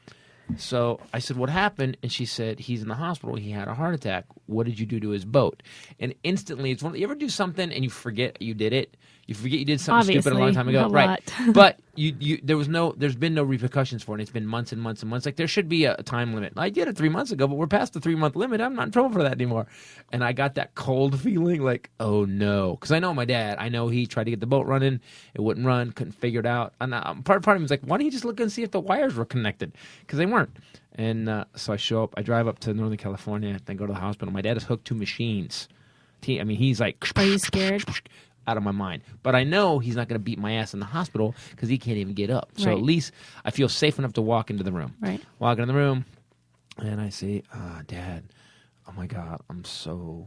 So I said, what happened? And she said, he's in the hospital. He had a heart attack. What did you do to his boat? And instantly, you ever do something and you forget you did it? You forget you did something stupid a long time ago, right? But there's been no repercussions for it. It's been months and months and months. Like there should be a time limit. I did it 3 months ago, but we're past the 3-month limit. I'm not in trouble for that anymore. And I got that cold feeling, like, oh no, because I know my dad. I know he tried to get the boat running, it wouldn't run, couldn't figure it out. And part of me was like, why don't you just look and see if the wires were connected? Because they weren't. And so I show up. I drive up to Northern California. Then go to the hospital. My dad is hooked to machines. I mean, he's like, are you scared? Out of my mind. But I know he's not going to beat my ass in the hospital because he can't even get up. So at least I feel safe enough to walk into the room. Right. Walk into the room, and I say, Dad, oh my God, I'm so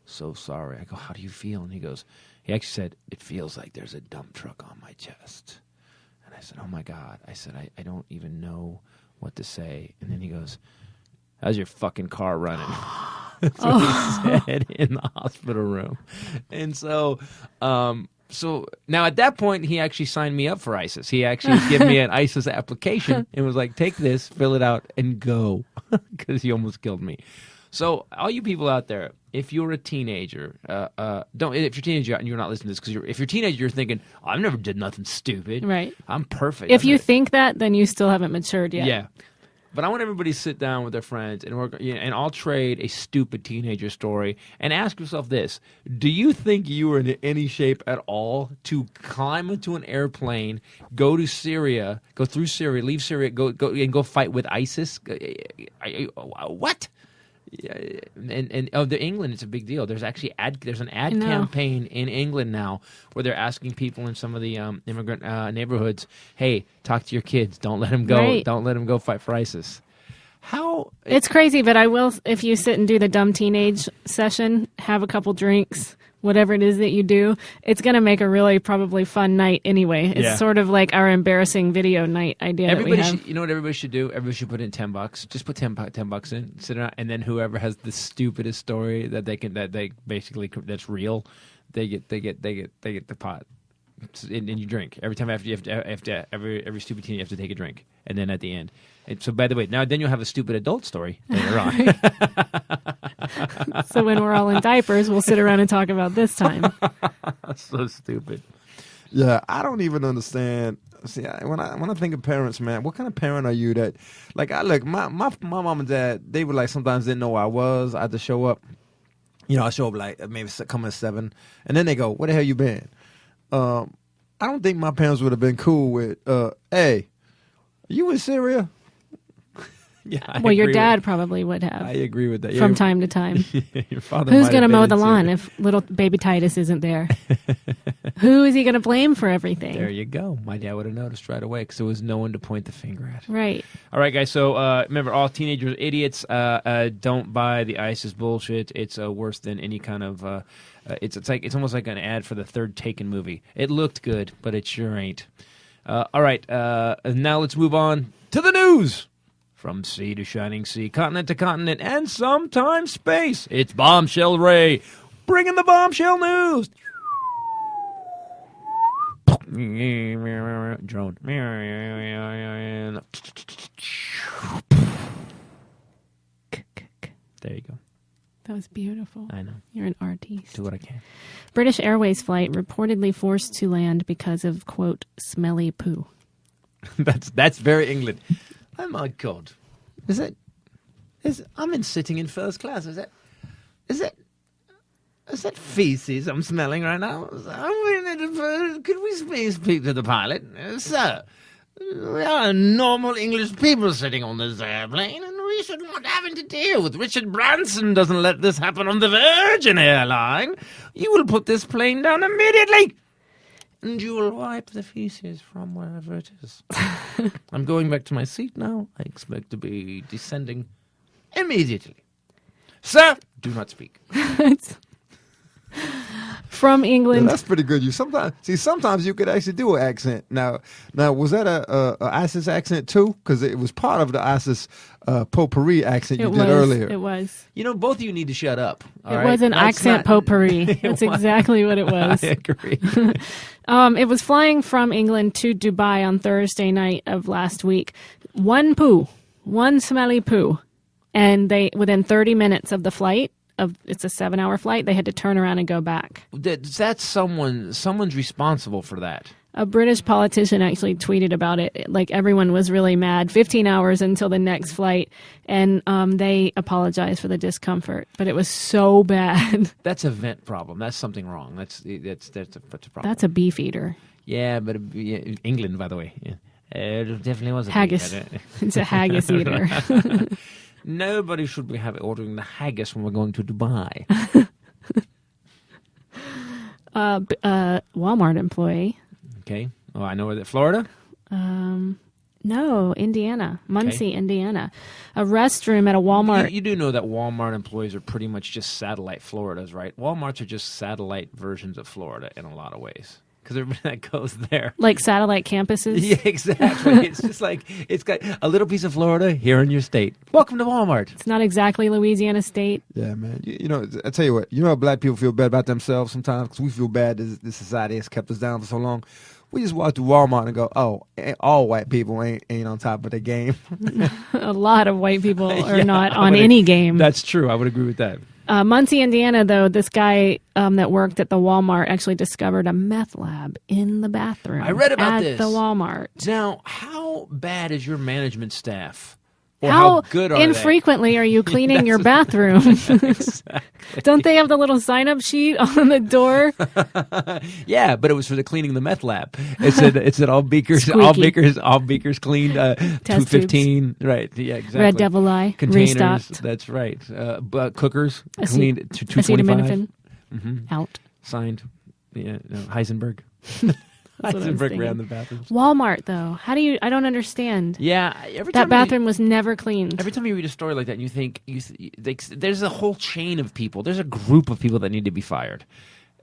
sorry. I go, how do you feel? And he actually said, it feels like there's a dump truck on my chest. And I said, oh my God. I said, I don't even know what to say. And then he goes, how's your fucking car running? That's what he said in the hospital room. And so now at that point, he actually signed me up for ISIS. He actually gave me an ISIS application and was like, take this, fill it out, and go. Because he almost killed me. So all you people out there, if you're a teenager, if you're a teenager and you're not listening to this, because if you're a teenager, you're thinking, I never did nothing stupid. Right. I'm perfect. If you think that, then you still haven't matured yet. Yeah. But I want everybody to sit down with their friends and I'll trade a stupid teenager story and ask yourself this. Do you think you were in any shape at all to climb into an airplane, go to Syria, go through Syria, leave Syria, go fight with ISIS? What? And the England, it's a big deal. There's actually an ad campaign in England now where they're asking people in some of the immigrant neighborhoods, hey, talk to your kids. Don't let them go. Right. Don't let them go fight for ISIS. It's crazy, but I will, if you sit and do the dumb teenage session, have a couple drinks, whatever it is that you do, it's going to make a really probably fun night anyway. It's sort of like our embarrassing video night idea. You know what everybody should do? Everybody should put in $10. Just put $10 in, sit around, and then whoever has the stupidest story that's real, they get the pot. And you drink every time after every stupid teen you have to take a drink, and then at the end. And so by the way, now then you'll have a stupid adult story later on. So when we're all in diapers, we'll sit around and talk about this time. So stupid. Yeah, I don't even understand. See, when I think of parents, man, what kind of parent are you that, like, my mom and dad, they would like sometimes didn't know where I was. I had to show up. I show up like maybe coming at 7, and then they go, "Where the hell you been?" I don't think my parents would have been cool with, hey, you in Syria? Yeah, your dad probably would have. I agree with that. From time to time. Your father. Who's going to mow the lawn if little baby Titus isn't there? Who is he going to blame for everything? There you go. My dad would have noticed right away because there was no one to point the finger at. Right. All right, guys. So remember, all teenagers are idiots. Don't buy the ISIS bullshit. It's worse than any kind of. It's almost like an ad for the third Taken movie. It looked good, but it sure ain't. All right. Now let's move on to the news. From sea to shining sea, continent to continent, and sometimes space. It's Bombshell Rae, bringing the bombshell news. Drone. There you go. That was beautiful. I know. You're an artiste. Do what I can. British Airways flight reportedly forced to land because of, quote, smelly poo. That's very England. Oh my God! I'm sitting in first class. Is that feces I'm smelling right now? Could we speak to the pilot, sir? We are normal English people sitting on this airplane, and we should not having to deal with Richard Branson. Doesn't let this happen on the Virgin airline. You will put this plane down immediately. And you will wipe the feces from wherever it is. I'm going back to my seat now. I expect to be descending immediately. Sir, do not speak. From England. Yeah, that's pretty good. Sometimes you could actually do an accent. Now was that a ISIS accent too? Because it was part of the ISIS potpourri accent you did earlier. It was. You know, both of you need to shut up. It was an accent potpourri. That's exactly what it was. I agree. It was flying from England to Dubai on Thursday night of last week. One smelly poo. And within 30 minutes of the flight, it's a 7-hour flight, they had to turn around and go back. That's someone's responsible for that. A British politician actually tweeted about it. Like, everyone was really mad. 15 hours until the next flight, and they apologized for the discomfort. But it was so bad. That's a vent problem. That's something wrong. That's a problem. That's a beef eater. Yeah, but England, by the way, it definitely was a haggis. Beef eater. It's a haggis eater. Nobody should be ordering the haggis when we're going to Dubai. Walmart employee. Okay. Oh, I know where that. Florida? No, Indiana. Muncie, okay. Indiana. A restroom at a Walmart. You do know that Walmart employees are pretty much just satellite Floridas, right? Walmarts are just satellite versions of Florida in a lot of ways. Because everybody that goes there. Like satellite campuses? Yeah, exactly. It's just like, it's got a little piece of Florida here in your state. Welcome to Walmart. It's not exactly Louisiana State. Yeah, man. You know, I tell you what, how black people feel bad about themselves sometimes? Because we feel bad that this society has kept us down for so long. We just walk through Walmart and go, oh, all white people ain't on top of the game. A lot of white people are not on any game. That's true. I would agree with that. Muncie, Indiana, though, this guy that worked at the Walmart actually discovered a meth lab in the bathroom. I read about this. At the Walmart. Now, how bad is your management staff? Or how good are infrequently are you cleaning your bathroom? Exactly. Don't they have the little sign-up sheet on the door? Yeah, but it was for the cleaning the meth lab. It said all beakers cleaned 215. Right? Yeah, exactly. Red Devil Eye containers. Restocked. That's right. But cookers cleaned to 225. Out. Signed. Yeah, Heisenberg. Heisenberg ran the bathroom. Walmart, though, I don't understand. Yeah, that bathroom was never cleaned. Every time you read a story like that, and you think there's a whole chain of people. There's a group of people that need to be fired.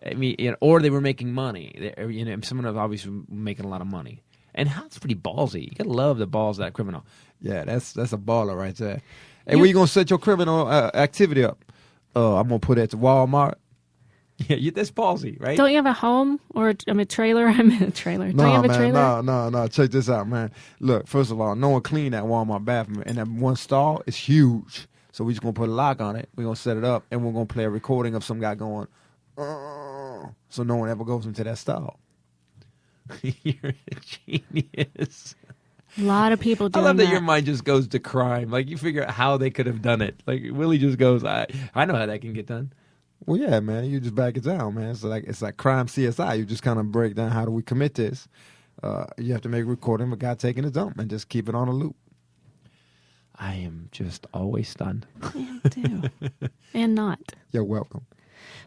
I mean, or they were making money. Someone was obviously making a lot of money, and that's pretty ballsy. You gotta love the balls of that criminal. Yeah, that's a baller right there. Hey, where you gonna set your criminal activity up? I'm gonna put it to Walmart. Yeah, that's ballsy, right? Don't you have a home or a trailer? I'm in a trailer. Don't you have a trailer? No. Check this out, man. Look, first of all, no one cleaned that Walmart bathroom, and that one stall is huge. So we're just gonna put a lock on it. We're gonna set it up, and we're gonna play a recording of some guy going, so no one ever goes into that stall. You're a genius. A lot of people doing I love that that. your mind just goes to crime. Like, you figure out how they could have done it. Like, Willie just goes, I know how that can get done. Well, yeah, man. You just back it down, man. It's like crime CSI. You just kind of break down how do we commit this. You have to make a recording of a guy taking a dump and just keep it on a loop. I am just always stunned. I am too. And not. You're welcome.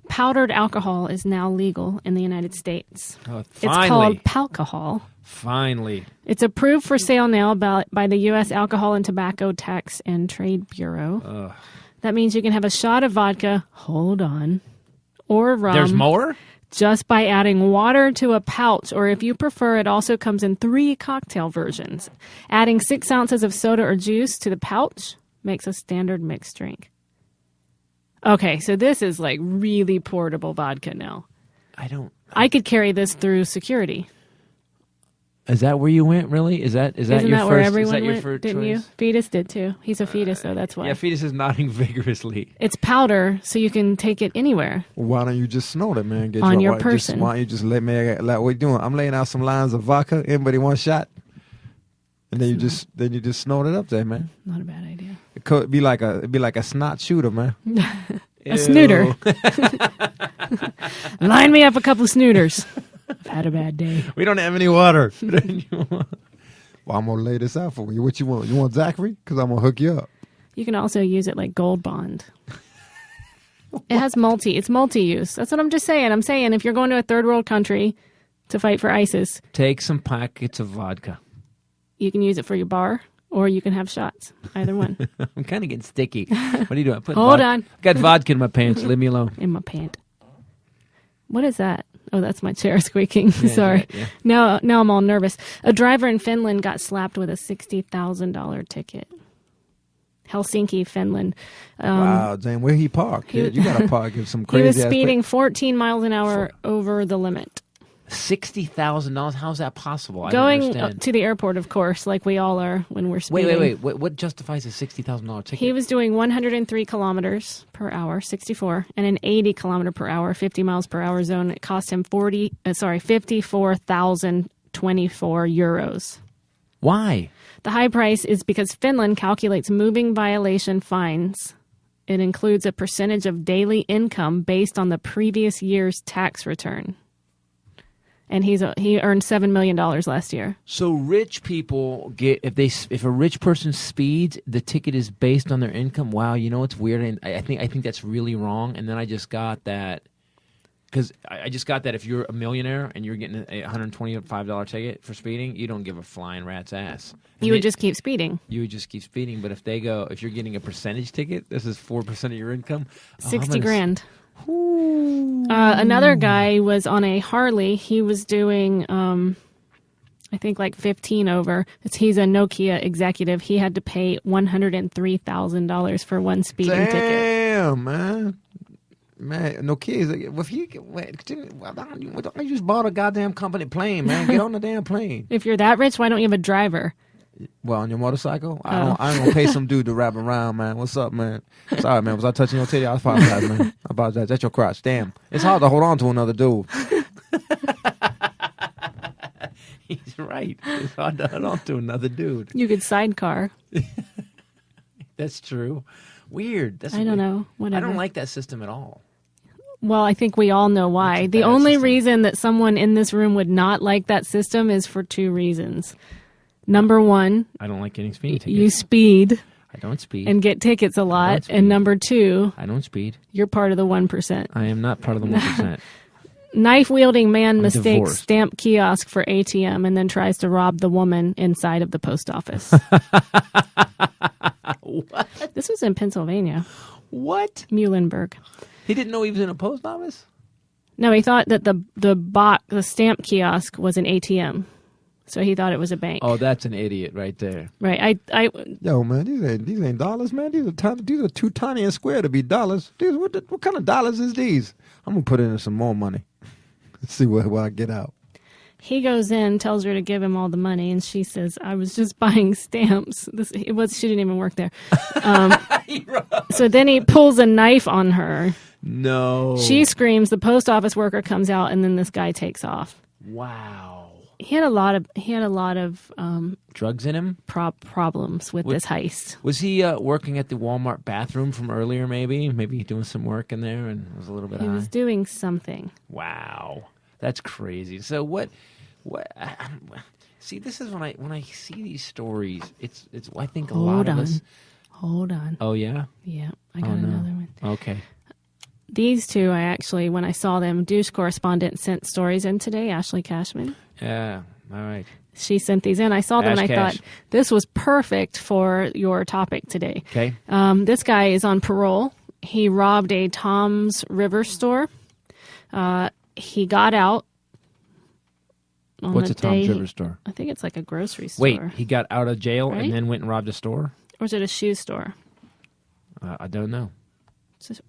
Powdered alcohol is now legal in the United States. Oh, it's called Palcohol. Finally. It's approved for sale now by the U.S. Alcohol and Tobacco Tax and Trade Bureau. That means you can have a shot of vodka, hold on, or rum. There's more? just by adding water to a pouch, or if you prefer, it also comes in 3 cocktail versions. Adding 6 ounces of soda or juice to the pouch makes a standard mixed drink. Okay, so this is like really portable vodka now. I could carry this through security. Is that where you went? Really? Is that Isn't your that first? where Is everyone that your went? first Didn't choice? you? Fetus did too. He's a fetus, so that's why. Yeah, Fetus is nodding vigorously. It's powder, so you can take it anywhere. Why don't you just snort it, man? Get On your why person. Why don't you just let me like what you doing? I'm laying out some lines of vodka. Anybody want a shot? And then you just snort it up there, man. Not a bad idea. It could be like a snot shooter, man. A snooter. Line me up a couple snooters. I've had a bad day. We don't have any water. Well, I'm gonna lay this out for you. What you want? You want Zachary? Because I'm gonna hook you up. You can also use it like Gold Bond. It has it's multi-use. That's what I'm just saying. I'm saying if you're going to a third world country to fight for ISIS, Take some packets of vodka. you can use it for your bar, or you can have shots. Either one. I'm kind of getting sticky. What are you doing? Hold on. Got vodka in my pants. Leave me alone. In my pant. What is that? Oh, that's my chair squeaking. Sorry. yeah. Now I'm all nervous. A driver in Finland got slapped with a $60,000 ticket. Helsinki, Finland. Wow, Jane, where he parked? You got to park in some He crazy. was speeding 14 miles an hour over the limit. $60,000. How's that possible? I don't Going understand. to the airport, of course, like we all are when we're speeding. Wait. What justifies a $60,000 ticket? He was doing 103 kilometers per hour, 64, and an 80 kilometer per hour, 50 miles per hour zone. It cost him 54,024 euros. Why? The high price is because Finland calculates moving violation fines. It includes a percentage of daily income based on the previous year's tax return. And he earned $7 million last year. So rich people get if a rich person speeds, the ticket is based on their income. Wow, you know what's weird, and I think that's really wrong. And then I just got that because I just got that if you're a millionaire and you're getting a $125 ticket for speeding, you don't give a flying rat's ass. You would just keep speeding. You would just keep speeding. But if you're getting a percentage ticket, this is 4% of your income. 60 grand. Another guy was on a Harley. He was doing, I think, like 15 over. He's a Nokia executive. He had to pay $103,000 for one speeding ticket. Damn, man. No kids. Why don't you just bought a goddamn company plane, man? Get on the damn plane. If you're that rich, why don't you have a driver? Well, on your motorcycle? I ain't gonna pay some dude to wrap around, man. What's up, man? Sorry, man. Was I touching your titty? I apologize, man. I apologize. That's your crotch. Damn. It's hard to hold on to another dude. He's right. It's hard to hold on to another dude. You could sidecar. That's true. Weird. I don't know. Whatever. I don't like that system at all. Well, I think we all know why. It's a The bad only system. reason that someone in this room would not like that system is for 2 reasons. Number 1, I don't like getting speeding tickets. you speed I don't speed. and get tickets a lot. speed. And number 2, I don't speed. you're part of the 1%. I am not part of the 1%. Knife-wielding man mistakes divorced. stamp kiosk for ATM and then tries to rob the woman inside of the post office. What? This was in Pennsylvania, What? Muhlenberg. He didn't know he was in a post office? No, he thought that the stamp kiosk was an ATM. So he thought it was a bank. Oh, that's an idiot right there. Right. I Yo, man, these ain't dollars, man. These are too tiny and square to be dollars. What kind of dollars is these? I'm gonna put in some more money. Let's see what I get out. He goes in, tells her to give him all the money, and she says, "I was just buying stamps." She didn't even work there. So then he pulls a knife on her. No. She screams. The post office worker comes out, and then this guy takes off. Wow. He had a lot of Drugs in him? problems with this heist. Was he working at the Walmart bathroom from earlier, maybe? Maybe doing some work in there and was a little bit He high? was doing something. Wow. That's crazy. So what see, this is when I see these stories, it's I think a lot of us. Hold on. Oh, yeah? Yeah, I got Oh, no. another one. Okay. These two, when I saw them, Douche Correspondent sent stories in today, Ashley Cashman. Yeah. All right. She sent these in. I saw them and I Ash Cash. thought, this was perfect for your topic today. Okay. This guy is on parole. He robbed a Tom's River store. he got out. On What's the a Tom's day River store? I think it's like a grocery store. Wait, he got out of jail Right? and then went and robbed a store? Or is it a shoe store? I don't know.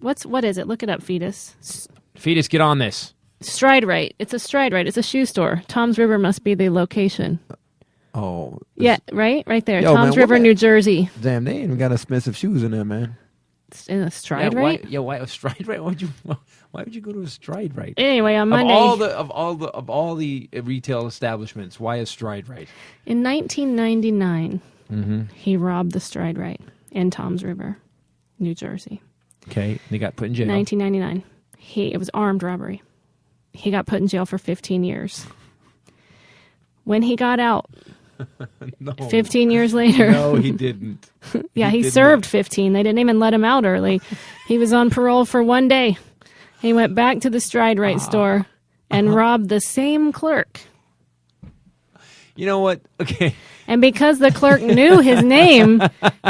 What is it? Look it up, Fetus. Fetus, get on this. Stride Right. It's a Stride Right. It's a shoe store. Tom's River must be the location. Oh. Yeah, right? Right there. Yo, Tom's man, River, what- New Jersey. Damn, they ain't even got expensive shoes in there, man. It's in a Stride yeah, Right? why a Stride Right? Why would you go to a Stride Right? Anyway, on Of Monday, all the retail establishments, why is Stride Right? in 1999, Mm-hmm. he robbed the Stride Right in Tom's River, New Jersey. Okay, they got put in jail. 1999. It was armed robbery. He got put in jail for 15 years. When he got out, No. 15 years later, No, he didn't. yeah, he did served 15. They didn't even let him out early. He was on parole for one day. He went back to the Stride Right store and robbed the same clerk. You know what? Okay. And because the clerk knew his name,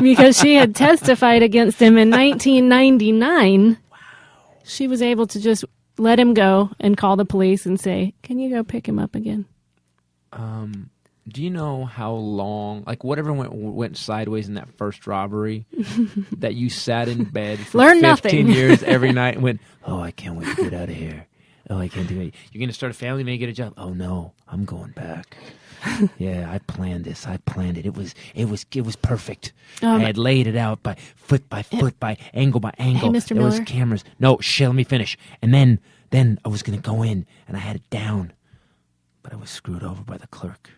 because she had testified against him in 1999, she was able to just let him go and call the police and say, "Can you go pick him up again?" Do you know how long, like whatever went sideways in that first robbery, that you sat in bed for Learn 15 nothing. years every night and went, oh, I can't wait to get out of here. Oh, I can't do it. You're going to start a family, maybe get a job. Oh, no, I'm going back. Yeah, I planned this. I planned it. It was perfect. I had laid it out by foot, by angle by angle. Mr. There was Miller? cameras. No, let me finish. And then I was going to go in and I had it down. But I was screwed over by the clerk.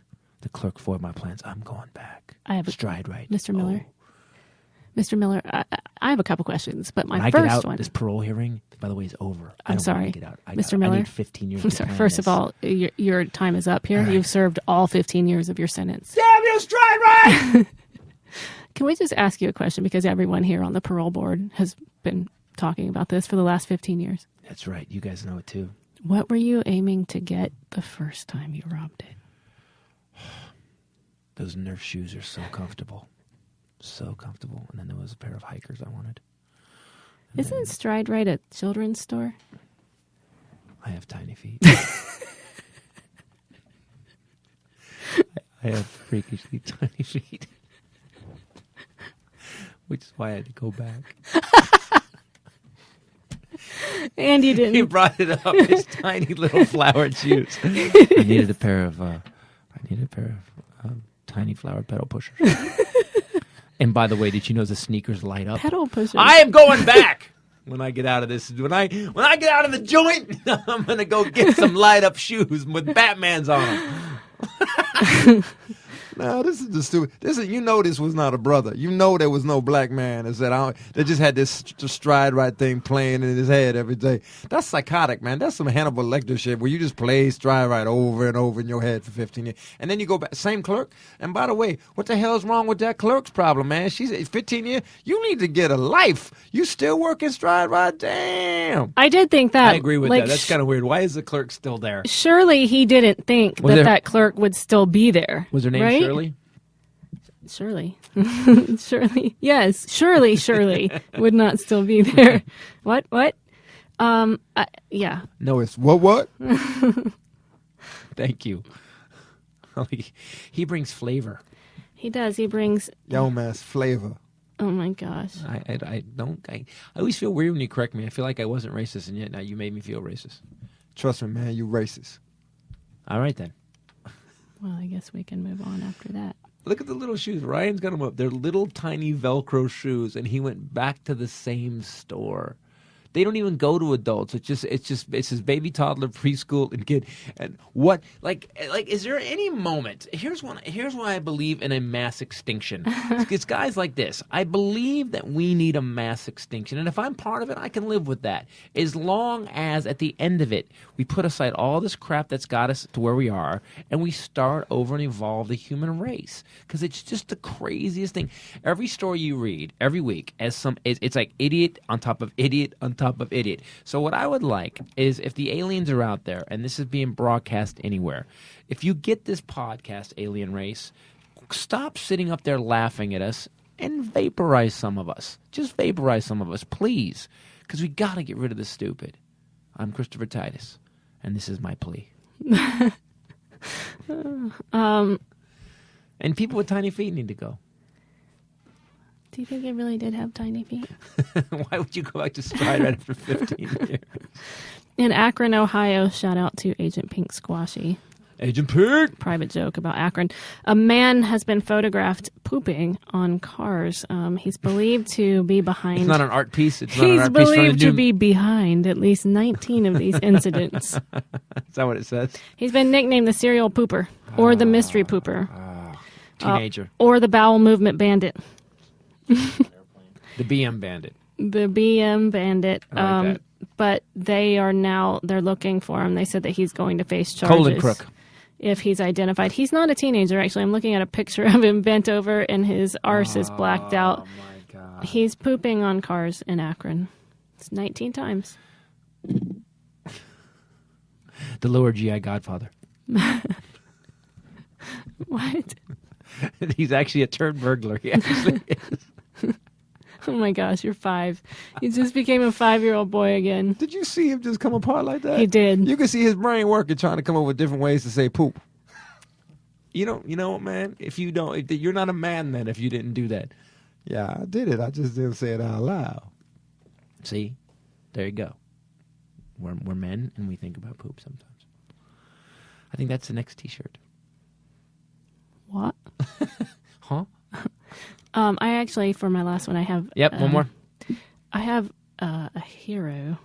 The clerk foiled my plans. I'm going back. I have a- Stride Right. Mr. Miller. Mr. Miller, I have a couple questions, but When my I first get out, one. this parole hearing, by the way, is over. I I'm don't sorry. want to get out. Mr. I Miller? need 15 years I'm to sorry. plan First this. of all, your time is up here. You've served all 15 years of your sentence. Damn you, Stride Right! Can we just ask you a question? Because everyone here on the parole board has been talking about this for the last 15 years. That's right. You guys know it too. What were you aiming to get the first time you robbed it? Those Nerf shoes are so comfortable. So comfortable. And then there was a pair of hikers I wanted. And Isn't Stride Right a children's store? I have tiny feet. I have freakishly tiny feet. Which is why I had to go back. And you He didn't. brought it up. His tiny little flowered shoes. I needed a pair of tiny flowered pedal pushers. And by the way, did you know the sneakers light up? Pedal pushers. I am going back when I get out of this. When I get out of the joint, I'm gonna go get some light up shoes with Batman's on them. No, this is the stupid. This was not a brother. You know there was no black man that just had this Stride Right thing playing in his head every day. That's psychotic, man. That's some Hannibal Lecter shit where you just play Stride Right over and over in your head for 15 years. And then you go back, same clerk. And by the way, what the hell's wrong with that clerk's problem, man? She's 15 years. You need to get a life. You still working Stride Right? Damn. I did think that. I agree with like, that. That's kind of weird. Why is the clerk still there? Surely he didn't think Was there- that clerk would still be there. Was her name right? Shirley? Surely. Surely. Yes. Surely would not still be there. What? Yeah. No, it's what? Thank you. He brings flavor. He does. He brings. Yo, man, it's flavor. Oh my gosh. I always feel weird when you correct me. I feel like I wasn't racist, and yet now you made me feel racist. Trust me, man, you racist. All right then. Well, I guess we can move on after that. Look at the little shoes. Ryan's got them up. They're little tiny Velcro shoes, and he went back to the same store. They don't even go to adults. It's his baby, toddler, preschool, and kid. And what like is there any moment? Here's why I believe in a mass extinction. It's guys like this. I believe that we need a mass extinction, and if I'm part of it, I can live with that. As long as at the end of it, we put aside all this crap that's got us to where we are, and we start over and evolve the human race. Because it's just the craziest thing. Every story you read every week, it's like idiot on top of idiot on top of idiot. So what I would like is if the aliens are out there and this is being broadcast anywhere, if you get this podcast, Alien Race, stop sitting up there laughing at us and vaporize some of us. Just vaporize some of us, please. Because we got to get rid of the stupid. I'm Christopher Titus. And this is my plea. Um, And people with tiny feet need to go. do you think it really did have tiny feet? Why would you go back to stride right after 15 years? In Akron, Ohio, shout out to Agent Pink Squashy. Agent Pink! Private joke about Akron. A man has been photographed pooping on cars. He's believed to be behind. It's not an art piece. It's not an He's art piece from the believed to Doom. be behind at least 19 of these incidents. Is that what it says? He's been nicknamed the serial pooper or the mystery pooper Teenager. or the bowel movement bandit. The BM bandit. The BM bandit. I like that. But they're looking for him. They said that he's going to face charges. Colon crook. If he's identified. He's not a teenager, actually. I'm looking at a picture of him bent over and his arse is blacked out. Oh, my God. He's pooping on cars in Akron. It's 19 times. The lower GI Godfather. What? He's actually a turned burglar. He actually is. Oh my gosh, you're 5. You just became a 5-year-old boy again. Did you see him just come apart like that? He did. You can see his brain working, trying to come up with different ways to say poop. You know what, man? You're not a man then if you didn't do that. Yeah, I did it. I just didn't say it out loud. See? There you go. We're men and we think about poop sometimes. I think that's the next t-shirt. What? Huh? I actually, for my last one, I have... Yep, one more. I have a hero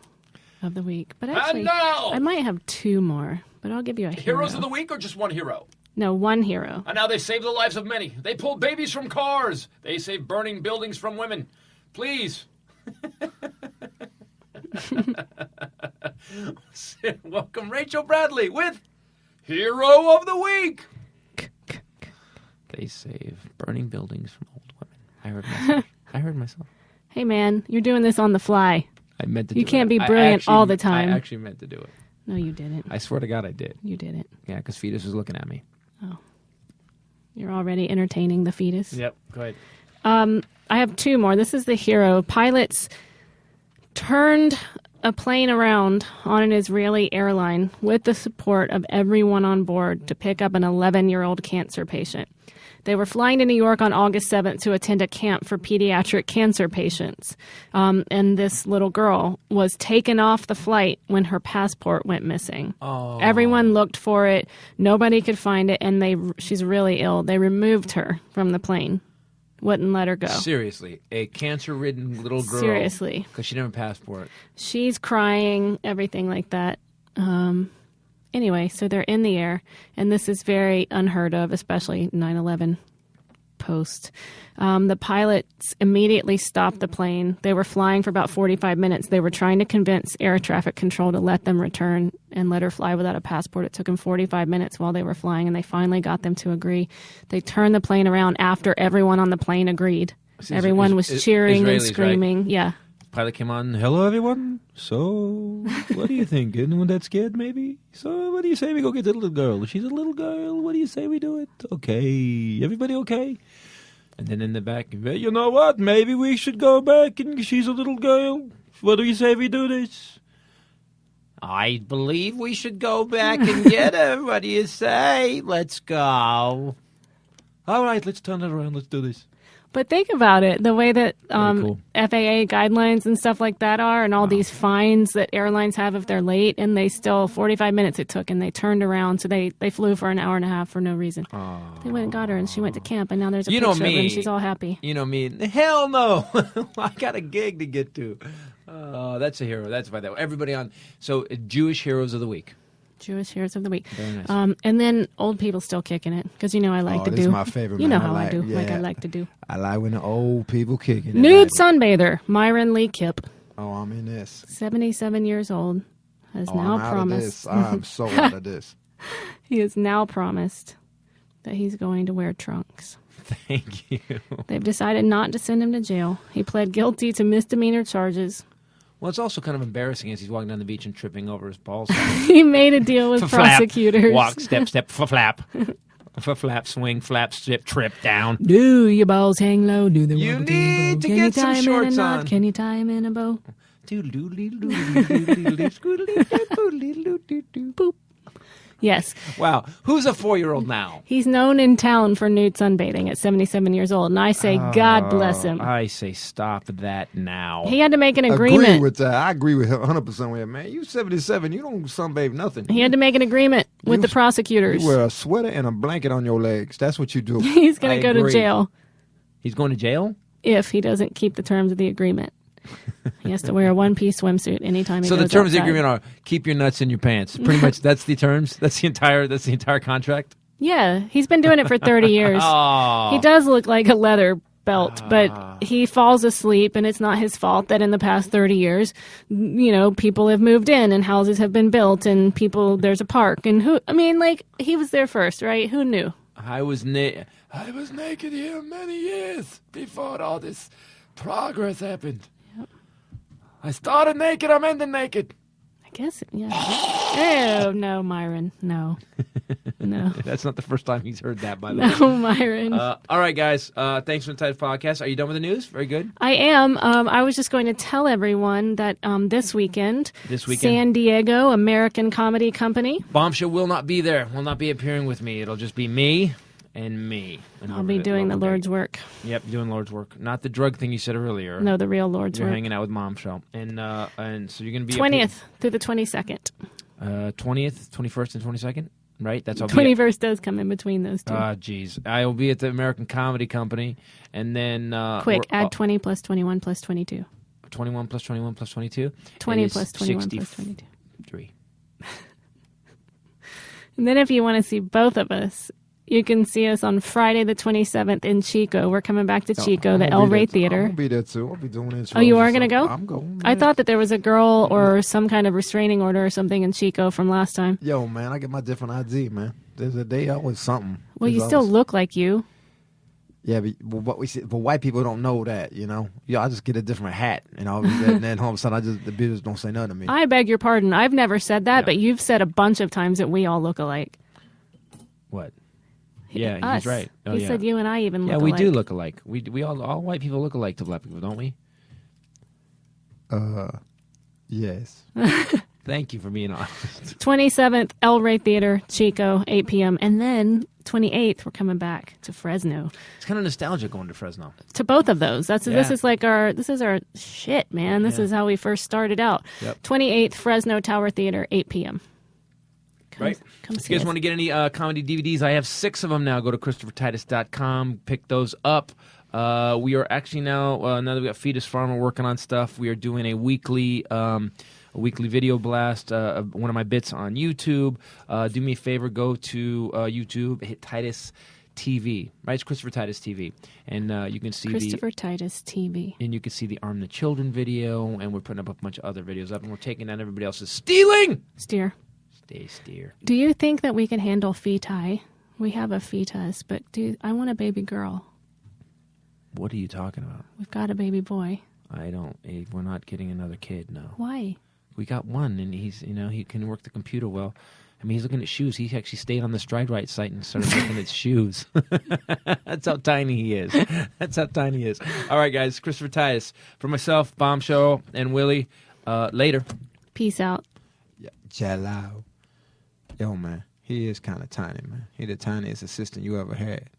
of the week. But actually, And now, I might have 2 more. But I'll give you a hero. heroes of the week or just one hero? No, 1 hero. And now they save the lives of many. They pull babies from cars. They save burning buildings from women. Please. Welcome Rachel Bradley with Hero of the Week. They save burning buildings from old women. I heard myself. Hey, man, you're doing this on the fly. I meant to You do can't it. be brilliant all the time. I actually meant to do it. No, you didn't. I swear to God I did. You didn't. Yeah, because Fetus was looking at me. You're already entertaining the fetus. Yep, go ahead. I have 2 more. This is the hero. Pilots turned a plane around on an Israeli airline with the support of everyone on board to pick up an 11-year-old cancer patient. They were flying to New York on August 7th to attend a camp for pediatric cancer patients. And this little girl was taken off the flight when her passport went missing. Oh. Everyone looked for it. Nobody could find it. And she's really ill. They removed her from the plane. Wouldn't let her go. Seriously, a cancer-ridden little girl. Seriously. Because she didn't have a passport. She's crying, everything like that. Anyway, so they're in the air, and this is very unheard of, especially 9/11 post. The pilots immediately stopped the plane. They were flying for about 45 minutes. They were trying to convince air traffic control to let them return and let her fly without a passport. It took them 45 minutes while they were flying, and they finally got them to agree. They turned the plane around after everyone on the plane agreed. Everyone was cheering and Israelis, screaming. right? Yeah. Pilot came on. Hello, everyone. So, what are you thinking? Anyone that scared, maybe? So, what do you say we go get the little girl? She's a little girl. What do you say we do it? Okay. Everybody okay? And then in the back, well, you know what? Maybe we should go back and she's a little girl. What do you say we do this? I believe we should go back and get her. What do you say? Let's go. All right, let's turn it around. Let's do this. But think about it, the way that Cool. FAA guidelines and stuff like that are, and all these fines that airlines have if they're late, and they still, 45 minutes it took, and they turned around, so they flew for an hour and a half for no reason. They went and got her, and she went to camp, and now there's a You know picture of her, me. and she's all happy. You know me. Hell no. I got a gig to get to. That's a hero. That's by that. Everybody on. So, Jewish Heroes of the Week. Jewish Heroes of the Week. Very nice. And then old people still kicking it, because you know I like to this do. is my favorite, You know man. how I do, yeah. like I like to do. I like when the old people kicking it. Nude baby. sunbather, Myron Lee Kipp, Oh, I'm in this. 77 years old, has Oh, now I'm out of promised. this. I'm so out of this. He has now promised that he's going to wear trunks. Thank you. They've decided not to send him to jail. He pled guilty to misdemeanor charges. Well, it's also kind of embarrassing as he's walking down the beach and tripping over his balls. He made a deal with prosecutors. Walk, step, flap. Flap, swing, flap, strip, trip, down. Do your balls hang low? Do the You wobble, need bow. to Can get you some tie 'em in a shorts knot? on. Can you tie him in a bow? Boop. Yes. Wow. Who's a 4-year-old now? He's known in town for nude sunbathing at 77 years old, and I say God bless him. I say stop that now. He had to make an Agree agreement. with that. I agree with him 100% with him, man. You 77, you don't sunbathe nothing. He had to make an agreement with the prosecutors. You wear a sweater and a blanket on your legs. That's what you do. He's going I to go to agree. jail He's going to jail? if he doesn't keep the terms of the agreement. He has to wear a one-piece swimsuit anytime he So goes the terms of the outside. agreement are keep your nuts in your pants. Pretty much that's the terms. That's the entire contract. Yeah, he's been doing it for 30 years. Oh. He does look like a leather belt, but he falls asleep, and it's not his fault that in the past 30 years, people have moved in and houses have been built and there's a park. And he was there first, right? Who knew? I was naked here many years before all this progress happened. I started naked, I'm ending naked. I guess, yeah. Oh, no, Myron. No. No. That's not the first time he's heard that, by the way. No, Myron. All right, guys. Thanks for the Titus podcast. Are you done with the news? Very good. I am. I was just going to tell everyone that this weekend, San Diego American Comedy Company. Bombshell will not be there. Will not be appearing with me. It'll just be me and me. And I'll be doing the Lord's work. Yep, doing Lord's work. Not the drug thing you said earlier. No, the real Lord's You're work. hanging out with Bombshell. And so you're going to be 20th through the 22nd. 20th, 21st, and 22nd, right? That's all. 21st does come in between those two. Geez. I will be at the American Comedy Company, and then Quick, add 20 plus 21 plus 22. 21 plus 21 plus 22. 20 plus 21 plus 22. 3. And then if you want to see both of us, you can see us on Friday the 27th in Chico. We're coming back to Chico, the El Rey Theater. I'll be there too. I'll be doing it. Oh, you are going to go? I'm going. I thought that there was a girl or some kind of restraining order or something in Chico from last time. Yo, man, I get my different ID, man. There's a day always something. Well, you still look like you. Yeah, but white people don't know that, I just get a different hat, and then all of a sudden the bitches don't say nothing to me. I beg your pardon. I've never said that, but you've said a bunch of times that we all look alike. What? Yeah, Us. he's right. Oh, He said you and I even look yeah, alike. we do look alike. We all white people look alike to black people, don't we? Yes. Thank you for being honest. 27th, El Rey Theater, Chico, 8 p.m. And then 28th, we're coming back to Fresno. It's kind of nostalgic going to Fresno. To both of those. This is our shit, man. This Yeah. is how we first started out. Yep. 28th, Fresno Tower Theater, 8 p.m. Right. Come If see you guys us. want to get any comedy DVDs, I have 6 of them now. Go to ChristopherTitus.com. Pick those up. We are actually now that we got Fetus Farm, we're working on stuff. We are doing a weekly video blast, one of my bits on YouTube. Do me a favor, go to YouTube, hit Titus TV, right? It's Christopher Titus TV, and you can see Christopher Titus TV. and you can see the Arm the Children video, and we're putting up a bunch of other videos up, and we're taking down everybody else's stealing. Steer. Stay steer. Do you think that we can handle feti? We have a fetus, but I want a baby girl. What are you talking about? We've got a baby boy. I don't. We're not getting another kid. No. Why? We got one, and he's he can work the computer well. I mean, he's looking at shoes. He actually stayed on the Stride Right site and started looking at shoes. That's how tiny he is. That's how tiny he is. All right, guys. Christopher Titus. For myself, Bombshell, and Willie. Later. Peace out. Yeah, Jello. Yo, man, he is kind of tiny, man. He the tiniest assistant you ever had.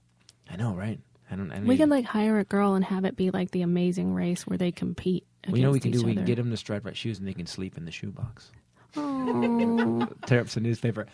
I know, right? I don't We even- can hire a girl and have it be like the Amazing Race where they compete against Well, you know what we can each do? We can other. get them the Stride Right shoes, and they can sleep in the shoebox. Oh. Tear up some newspaper.